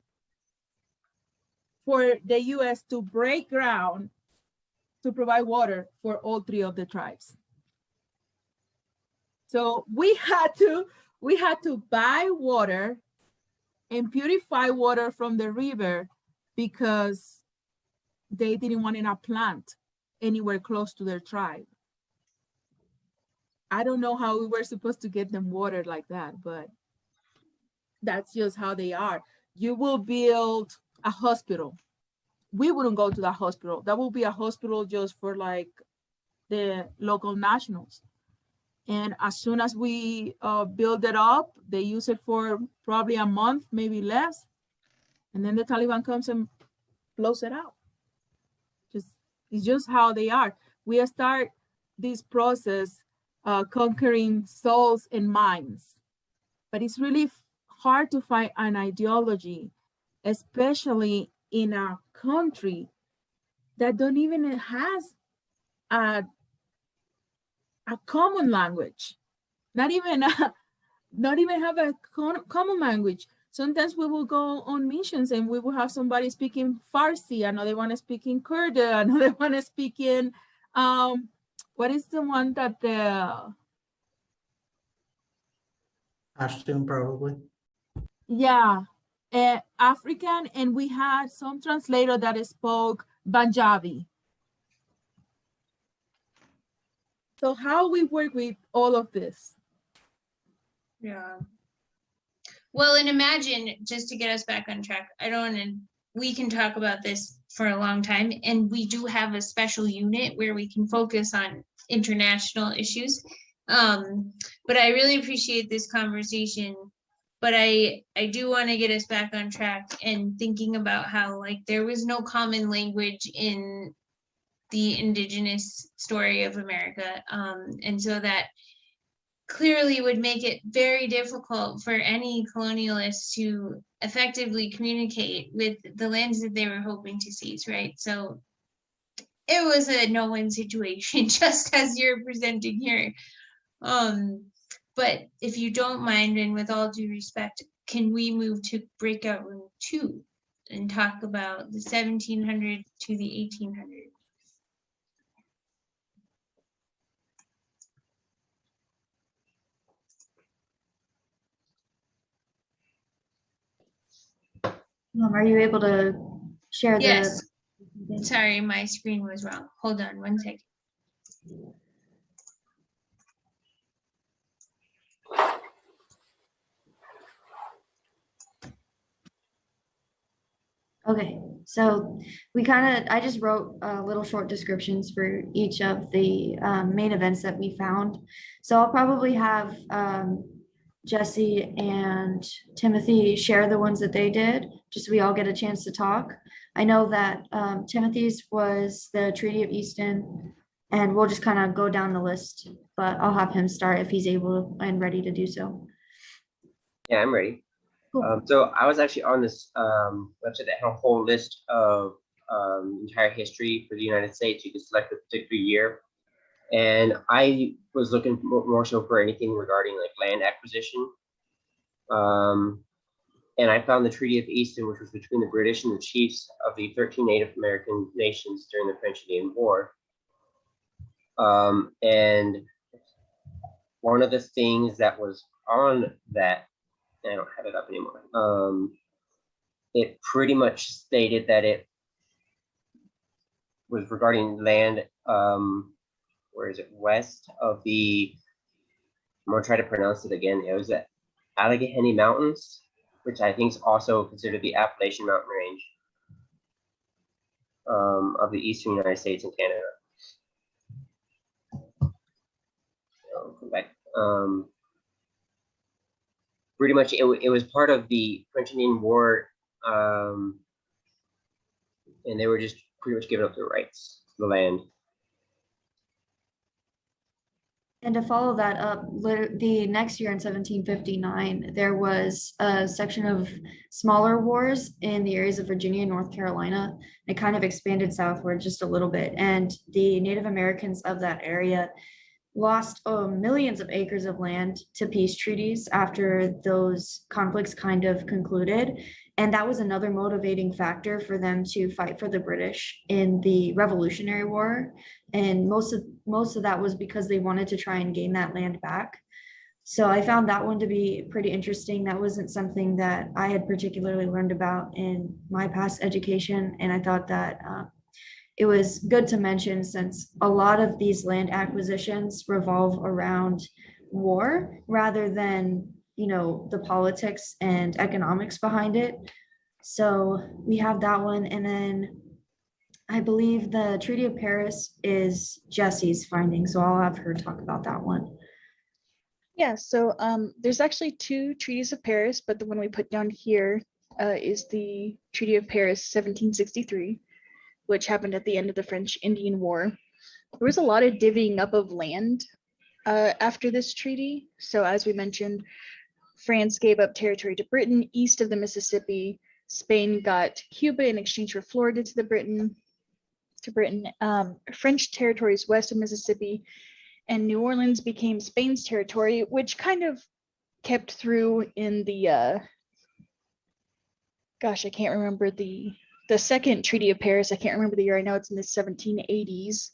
for the US to break ground to provide water for all 3 of the tribes. So we had to buy water and purify water from the river because they didn't want to plant anywhere close to their tribe. I don't know how we were supposed to get them water like that, but that's just how they are. You will build a hospital. We wouldn't go to that hospital. That will be a hospital just for like the local nationals. And as soon as we build it up, they use it for probably a month, maybe less. And then the Taliban comes and blows it out. It's just how they are. We start this process conquering souls and minds. But it's really hard to find an ideology, especially in a country that don't even has a common language, not even have a common language. Sometimes we will go on missions and we will have somebody speaking Farsi, another one speaking Kurd, another one speaking, what is the one that the Pashtun probably. Yeah, African, and we had some translator that spoke Punjabi. So how we work with all of this? Yeah. Well, and imagine, just to get us back on track, we can talk about this for a long time, and we do have a special unit where we can focus on international issues. But I really appreciate this conversation. But I do want to get us back on track and thinking about how like there was no common language in the indigenous story of America. And so that clearly would make it very difficult for any colonialists to effectively communicate with the lands that they were hoping to seize, right? So it was a no-win situation, just as you're presenting here. But if you don't mind, and with all due respect, can we move to breakout room 2 and talk about the 1700 to the 1800? Are you able to share the? Yes. Sorry, my screen was wrong. Hold on one second. Okay, so I just wrote little short descriptions for each of the main events that we found. So I'll probably have Jesse and Timothy share the ones that they did, just so we all get a chance to talk. I know that Timothy's was the Treaty of Easton, and we'll just kind of go down the list, but I'll have him start if he's able and ready to do so. Yeah, I'm ready. Cool. So I was actually on this website that had a whole list of entire history for the United States. You could select a particular year. And I was looking more so for anything regarding like land acquisition. And I found the Treaty of Easton, which was between the British and the chiefs of the 13 Native American nations during the French Indian War. And one of the things that was on that, I don't have it up anymore. It pretty much stated that it was regarding land, where is it, west of the, I'm gonna try to pronounce it again. It was the Allegheny Mountains, which I think is also considered the Appalachian Mountain Range of the eastern United States and Canada. So, come back. Pretty much it was part of the French Indian War, and they were just pretty much giving up their rights to the land. And to follow that up, the next year in 1759, there was a section of smaller wars in the areas of Virginia and North Carolina. It kind of expanded southward just a little bit, and the Native Americans of that area lost millions of acres of land to peace treaties after those conflicts kind of concluded. And that was another motivating factor for them to fight for the British in the Revolutionary War. And most of that was because they wanted to try and gain that land back. So I found that one to be pretty interesting. That wasn't something that I had particularly learned about in my past education. And I thought that it was good to mention, since a lot of these land acquisitions revolve around war rather than, you know, the politics and economics behind it. So we have that one. And then I believe the Treaty of Paris is Jesse's finding. So I'll have her talk about that one. Yeah, so there's actually two treaties of Paris, but the one we put down here is the Treaty of Paris 1763, which happened at the end of the French Indian War. There was a lot of divvying up of land after this treaty. So as we mentioned, France gave up territory to Britain east of the Mississippi. Spain got Cuba in exchange for Florida to Britain. French territories west of Mississippi, and New Orleans became Spain's territory, which kind of kept through in the gosh, I can't remember the second Treaty of Paris. I can't remember the year. I know it's in the 1780s.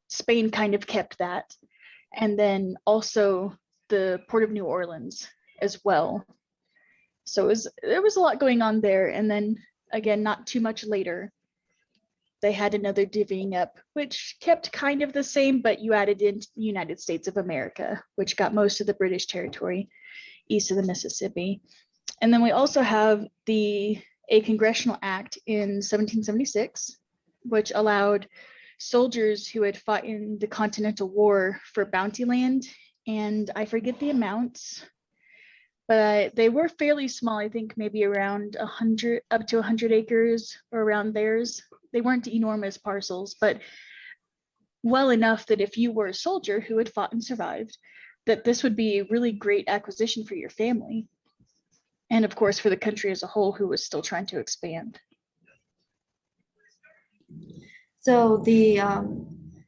Spain kind of kept that, and then also the Port of New Orleans as well. So there was a lot going on there. And then again, not too much later, they had another divvying up, which kept kind of the same, but you added in the United States of America, which got most of the British territory east of the Mississippi. And then we also have a congressional act in 1776, which allowed soldiers who had fought in the Continental War for bounty land, and I forget the amounts, but they were fairly small. I think maybe around 100, up to 100 acres or around theirs. They weren't enormous parcels, but well enough that if you were a soldier who had fought and survived, that this would be a really great acquisition for your family. And of course, for the country as a whole, who was still trying to expand. So the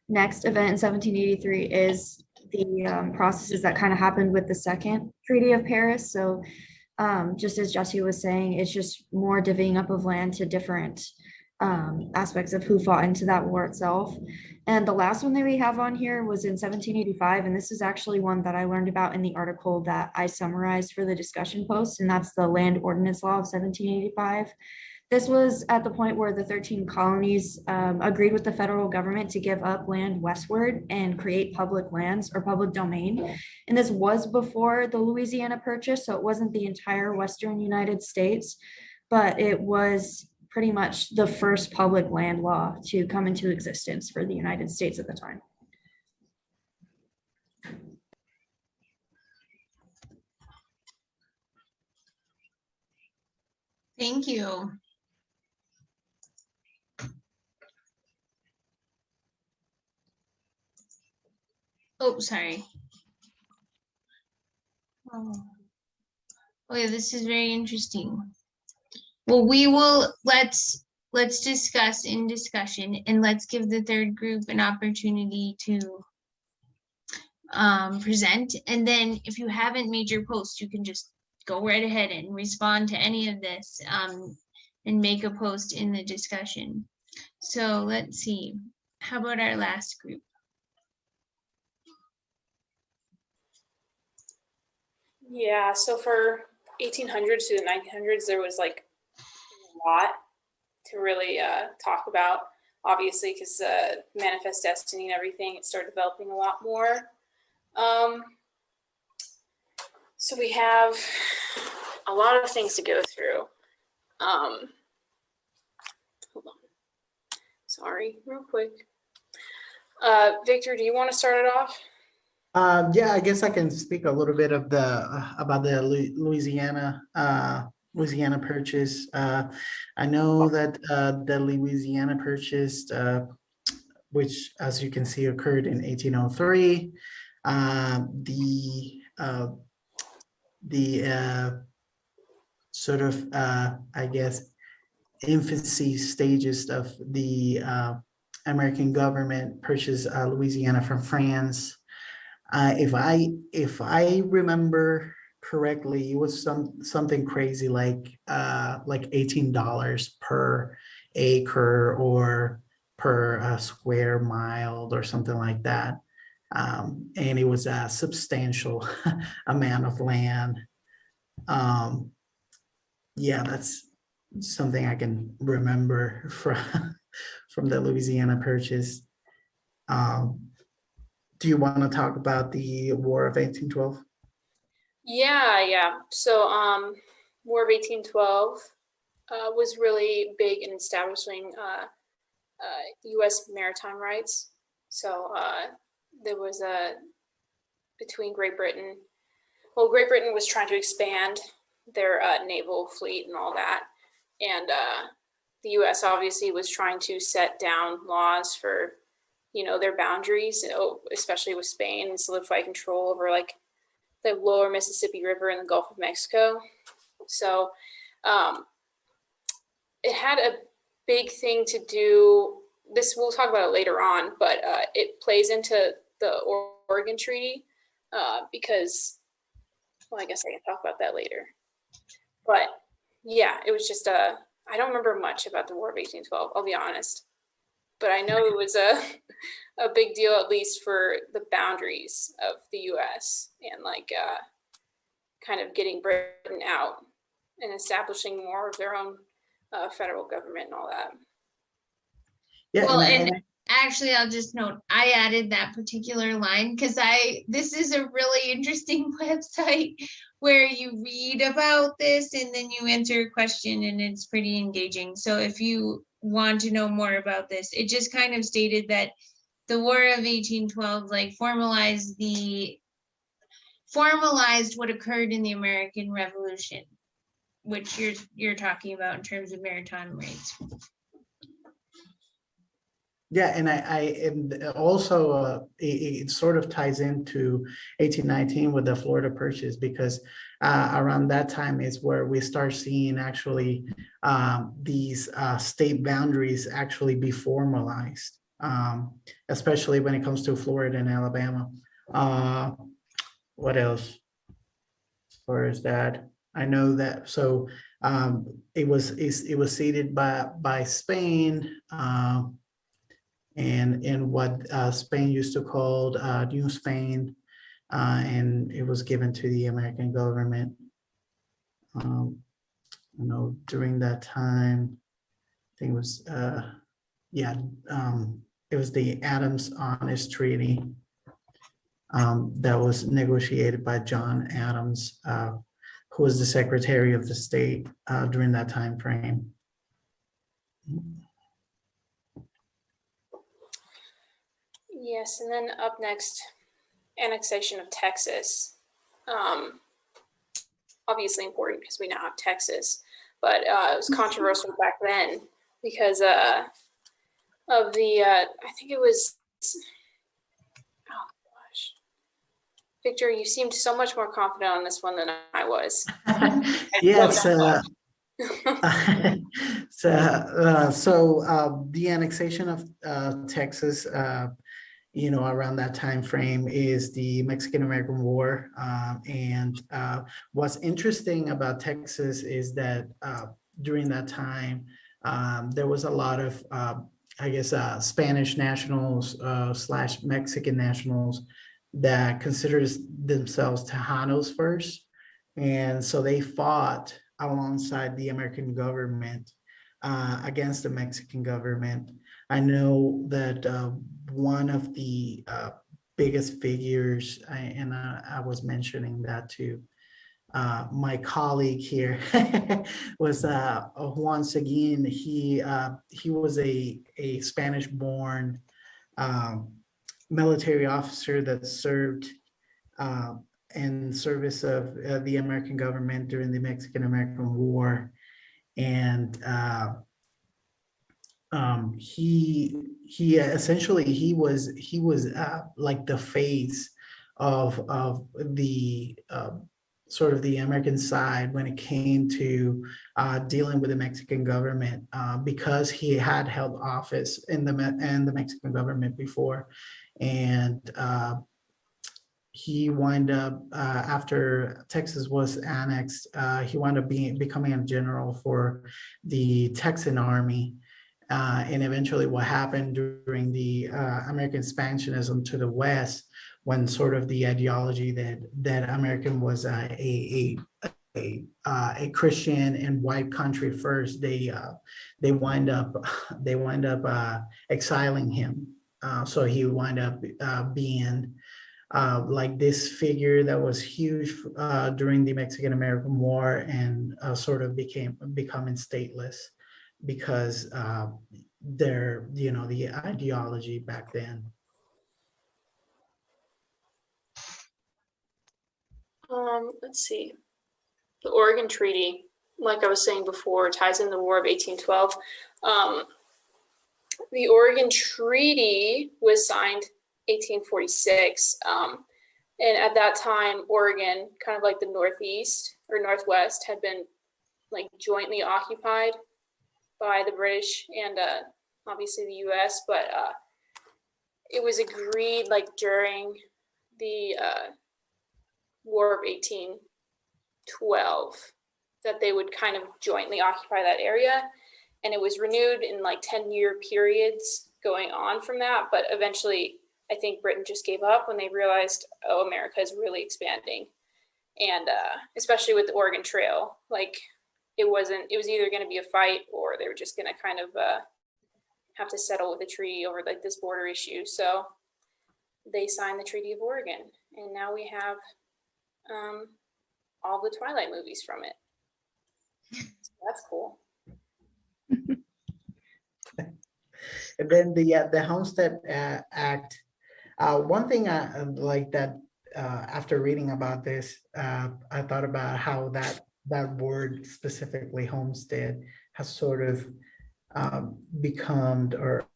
next event in 1783 is the processes that kind of happened with the second Treaty of Paris. So just as Jesse was saying, it's just more divvying up of land to different aspects of who fought into that war itself. And the last one that we have on here was in 1785, and this is actually one that I learned about in the article that I summarized for the discussion post, and that's the Land Ordinance Law of 1785. This was at the point where the 13 colonies agreed with the federal government to give up land westward and create public lands or public domain. And this was before the Louisiana Purchase, so it wasn't the entire Western United States, but it was pretty much the first public land law to come into existence for the United States at the time. Thank you. Oh, sorry. Oh, yeah, this is very interesting. Well, let's discuss in discussion, and let's give the third group an opportunity to present. And then if you haven't made your post, you can just go right ahead and respond to any of this and make a post in the discussion. So let's see. How about our last group? Yeah, so for 1800s to the 1900s, there was like a lot to really talk about, obviously, because Manifest Destiny and everything, it started developing a lot more. So we have a lot of things to go through. Hold on. Sorry, real quick. Victor, do you want to start it off? Yeah, I guess I can speak a little bit of about the Louisiana Purchase. I know that the Louisiana Purchase, which, as you can see, occurred in 1803. The sort of I guess infancy stages of the American government purchased Louisiana from France. If I remember correctly, it was something crazy like $18 per acre or per square mile or something like that. And it was a substantial amount of land. Yeah, that's something I can remember from the Louisiana Purchase. Do you want to talk about the War of 1812? Yeah. So, War of 1812 was really big in establishing U.S. maritime rights. So there was between Great Britain. Well, Great Britain was trying to expand their naval fleet and all that, and the U.S. obviously was trying to set down laws for, their boundaries, especially with Spain, and solidify control over like the lower Mississippi River and the Gulf of Mexico. So it had a big thing to do. This, we'll talk about it later on, but it plays into the Oregon Treaty because, well, I guess I can talk about that later. But yeah, it was just I don't remember much about the War of 1812, I'll be honest. But I know it was a big deal, at least for the boundaries of the U.S. and like kind of getting Britain out and establishing more of their own federal government and all that. Yeah, Well, and actually, I'll just note, I added that particular line because this is a really interesting website where you read about this and then you answer a question, and it's pretty engaging. So if you want to know more about this, it just kind of stated that the War of 1812 like formalized what occurred in the American Revolution, which you're talking about in terms of maritime rights. Yeah, and also it sort of ties into 1819 with the Florida Purchase, because around that time is where we start seeing actually these state boundaries actually be formalized, especially when it comes to Florida and Alabama. What else? As far as that, I know that so it was ceded by Spain. And in what Spain used to call New Spain, and it was given to the American government. During that time, I think it was, it was the Adams-Honest Treaty that was negotiated by John Adams, who was the Secretary of the State during that time frame. Yes, and then up next, annexation of Texas. Obviously important because we now have Texas, but it was controversial back then because of the, I think it was, oh gosh. Victor, you seemed so much more confident on this one than I was. Yes. So the annexation of Texas, around that time frame is the Mexican-American War. And what's interesting about Texas is that during that time, there was a lot of, Spanish nationals / Mexican nationals that considered themselves Tejanos first. And so they fought alongside the American government against the Mexican government. I know that one of the biggest figures, and I was mentioning that to my colleague here, was Juan Seguin. He was a Spanish-born military officer that served in service of the American government during the Mexican-American War, and he essentially he was like the face of the sort of the American side when it came to dealing with the Mexican government, because he had held office in the Mexican government before, and he wound up after Texas was annexed, he wound up becoming a general for the Texan Army. And eventually what happened during the American expansionism to the West, when sort of the ideology that American was a Christian and white country first, they wind up exiling him. So he wound up being like this figure that was huge during the Mexican-American War, and sort of becoming stateless because the ideology back then. Let's see. The Oregon Treaty, like I was saying before, ties in the War of 1812. The Oregon Treaty was signed 1846. And at that time, Oregon, kind of like the Northeast or Northwest, had been like jointly occupied by the British and obviously the US, but it was agreed like during the War of 1812 that they would kind of jointly occupy that area. And it was renewed in like 10-year periods going on from that. But eventually, I think Britain just gave up when they realized, oh, America is really expanding. And especially with the Oregon Trail, like it was either going to be a fight or they were just going to kind of have to settle with a treaty over like this border issue. So they signed the Treaty of Oregon, and now we have all the Twilight movies from it. So that's cool. And then the Homestead Act. One thing I like that after reading about this, I thought about how that word specifically, homestead, has sort of become, or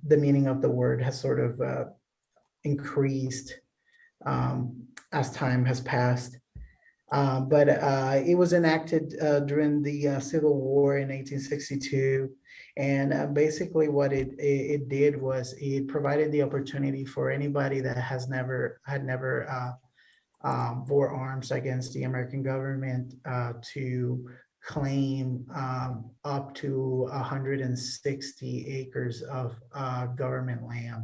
the meaning of the word has sort of increased as time has passed. But it was enacted during the Civil War in 1862. And basically what it did was it provided the opportunity for anybody that had never bore arms against the American government to claim up to 160 acres of government land.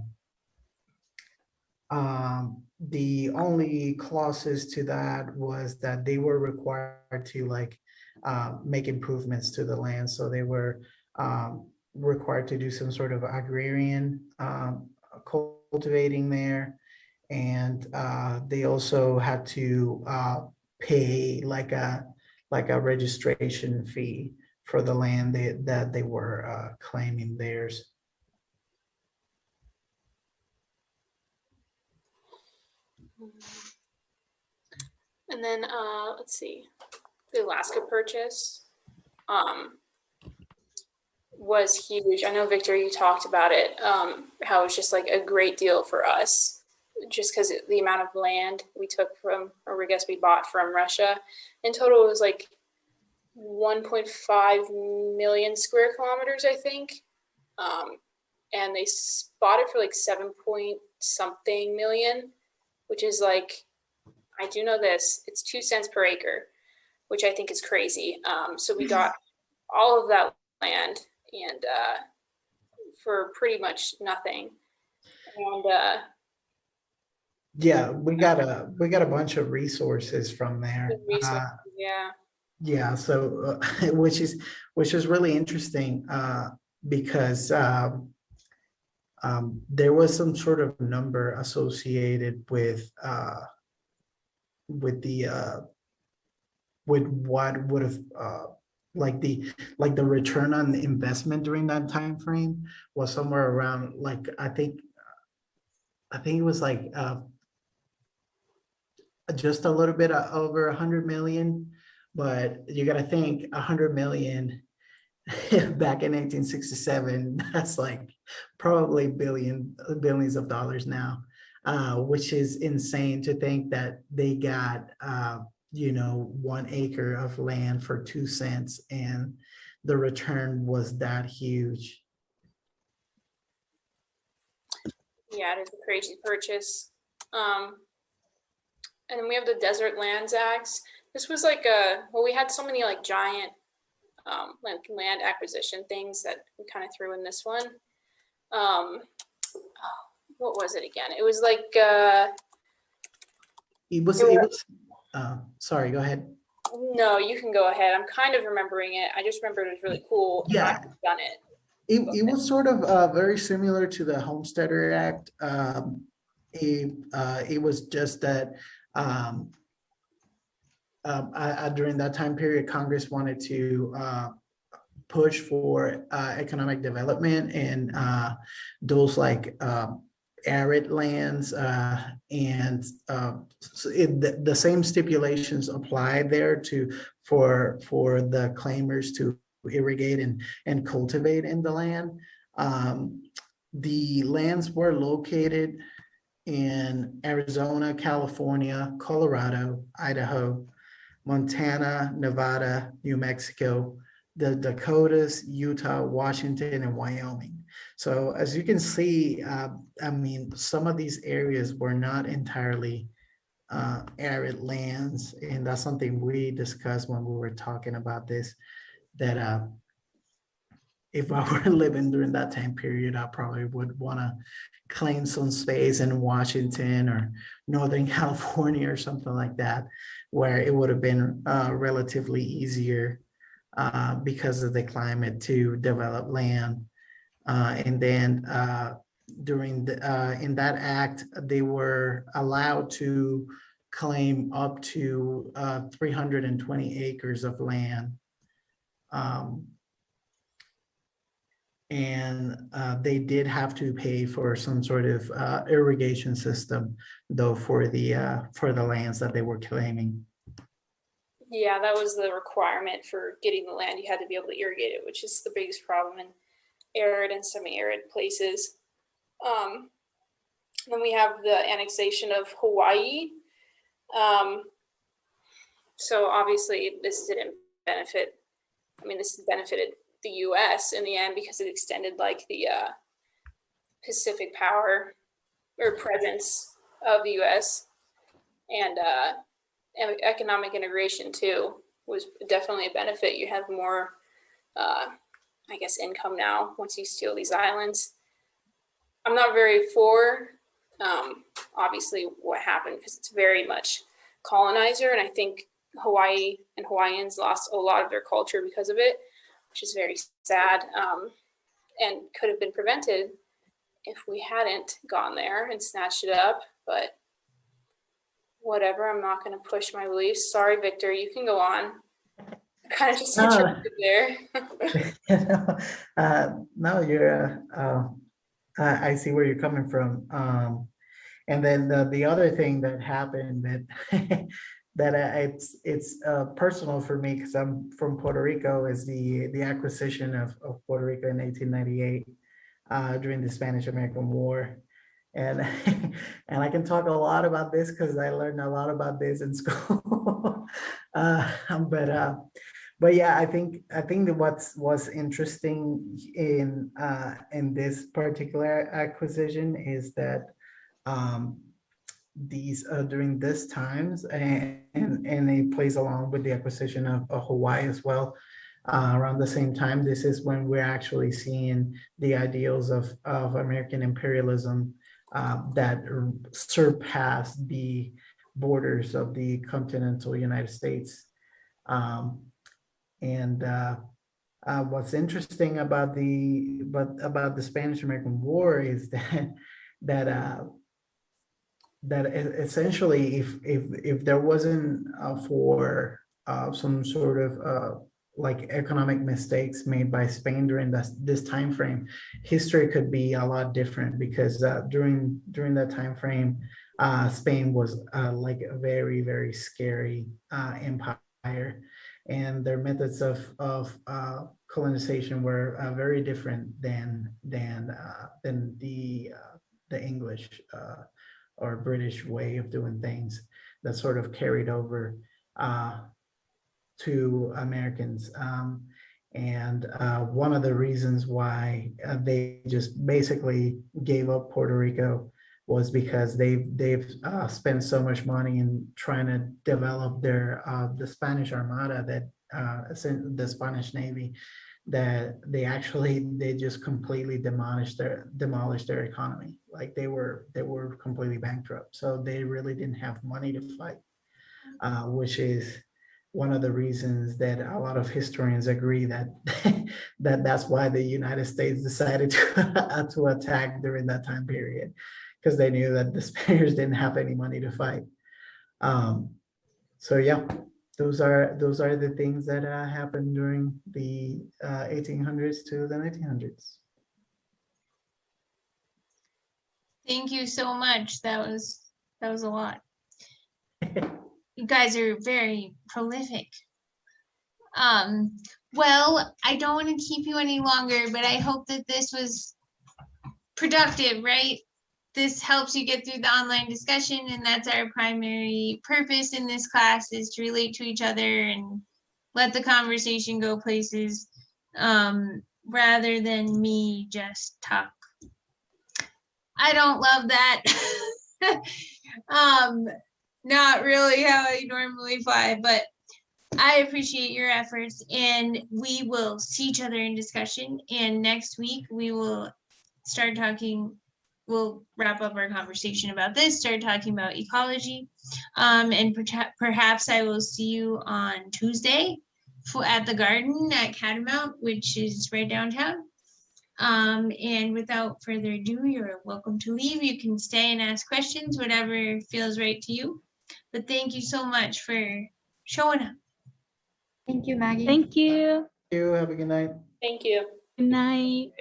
The only clauses to that was that they were required to make improvements to the land. So they were required to do some sort of agrarian cultivating there. And they also had to pay like a registration fee for the land that they were claiming theirs. And then let's see, the Alaska Purchase was huge. I know, Victor, you talked about it, how it was just like a great deal for us, just because the amount of land we took from, or I guess we bought from Russia. In total, it was like 1.5 million square kilometers, I think. And they bought it for like 7 point something million, which is like, I do know this, it's 2 cents per acre, which I think is crazy. So we got all of that land and for pretty much nothing. And yeah, we got a bunch of resources from there. Yeah, so which is really interesting because there was some sort of number associated with what would have like the return on investment during that time frame was somewhere around, like I think it was like just a little bit over 100 million. But you got to think 100 million back in 1867, that's like probably billions of dollars now, which is insane to think that they got 1 acre of land for 2 cents and the return was that huge. Yeah, it is a crazy purchase. And then we have the Desert Lands Acts. This was like well, we had so many like giant land acquisition things that we kind of threw in this one. What was it again? It was like sorry, go ahead. no, you can go ahead. I'm kind of remembering it. I just remember it was really cool. And Yeah. I've done it. It was sort of very similar to the Homesteader Act. It was just that during that time period, Congress wanted to push for economic development and those like arid lands and so the same stipulations apply there for the claimers to irrigate and cultivate in the land. The lands were located in Arizona, California, Colorado, Idaho, Montana, Nevada, New Mexico, the Dakotas, Utah, Washington, and Wyoming. So as you can see, I mean, some of these areas were not entirely arid lands, and that's something we discussed when we were talking about this, that if I were living during that time period, I probably would want to claim some space in Washington or Northern California or something like that, where it would have been relatively easier because of the climate to develop land. And then during in that act, they were allowed to claim up to 320 acres of land. And they did have to pay for some sort of irrigation system, though, for the lands that they were claiming. Yeah, that was the requirement for getting the land. You had to be able to irrigate it, which is the biggest problem in arid and semi-arid places. Then we have the annexation of Hawaii. So obviously this didn't benefit, I mean, this benefited the US in the end because it extended like the Pacific power or presence of the US, and economic integration too was definitely a benefit. You have more, I guess, income now once you steal these islands. I'm not very for, obviously, what happened because it's very much colonizer, and I think Hawaii and Hawaiians lost a lot of their culture because of it, which is very sad, and could have been prevented if we hadn't gone there and snatched it up. But whatever, I'm not going to push my beliefs. Sorry, Victor, you can go on. I kind of just interrupted there. No, you're. I see where you're coming from. And then the other thing that happened that that it's personal for me because I'm from Puerto Rico is the acquisition of Puerto Rico in 1898 during the Spanish-American War. And and I can talk a lot about this because I learned a lot about this in school. But yeah, I think that what's interesting in this particular acquisition is that these during this times and it plays along with the acquisition of Hawaii as well. Around the same time, this is when we're actually seeing the ideals of American imperialism that surpass the borders of the continental United States. What's interesting about the Spanish-American War is that essentially, if there wasn't for some sort of like economic mistakes made by Spain during this time frame, history could be a lot different because during that time frame, Spain was like a very, very scary empire, and their methods of colonization were very different than the English or British way of doing things that sort of carried over to Americans. And one of the reasons why they just basically gave up Puerto Rico was because they've spent so much money in trying to develop their the Spanish Armada, that the Spanish Navy, that they just completely demolished their economy. Like they were completely bankrupt. So they really didn't have money to fight, which is one of the reasons that a lot of historians agree that that's why the United States decided to attack during that time period, because they knew that the Spaniards didn't have any money to fight. So yeah, those are the things that happened during the 1800s to the 1900s. Thank you so much. That was a lot. You guys are very prolific. Well, I don't want to keep you any longer, but I hope that this was productive, right? This helps you get through the online discussion, and that's our primary purpose in this class, is to relate to each other and let the conversation go places, rather than me just talk. I don't love that. Not really how I normally fly, but I appreciate your efforts, and we will see each other in discussion. And next week we will start talking. We'll wrap up our conversation about this, start talking about ecology. And perhaps I will see you on Tuesday at the garden at Catamount, which is right downtown. And without further ado, you're welcome to leave. You can stay and ask questions, whatever feels right to you. But thank you so much for showing up. Thank you, Maggie. Thank you. Thank you. Have a good night. Thank you. Good night.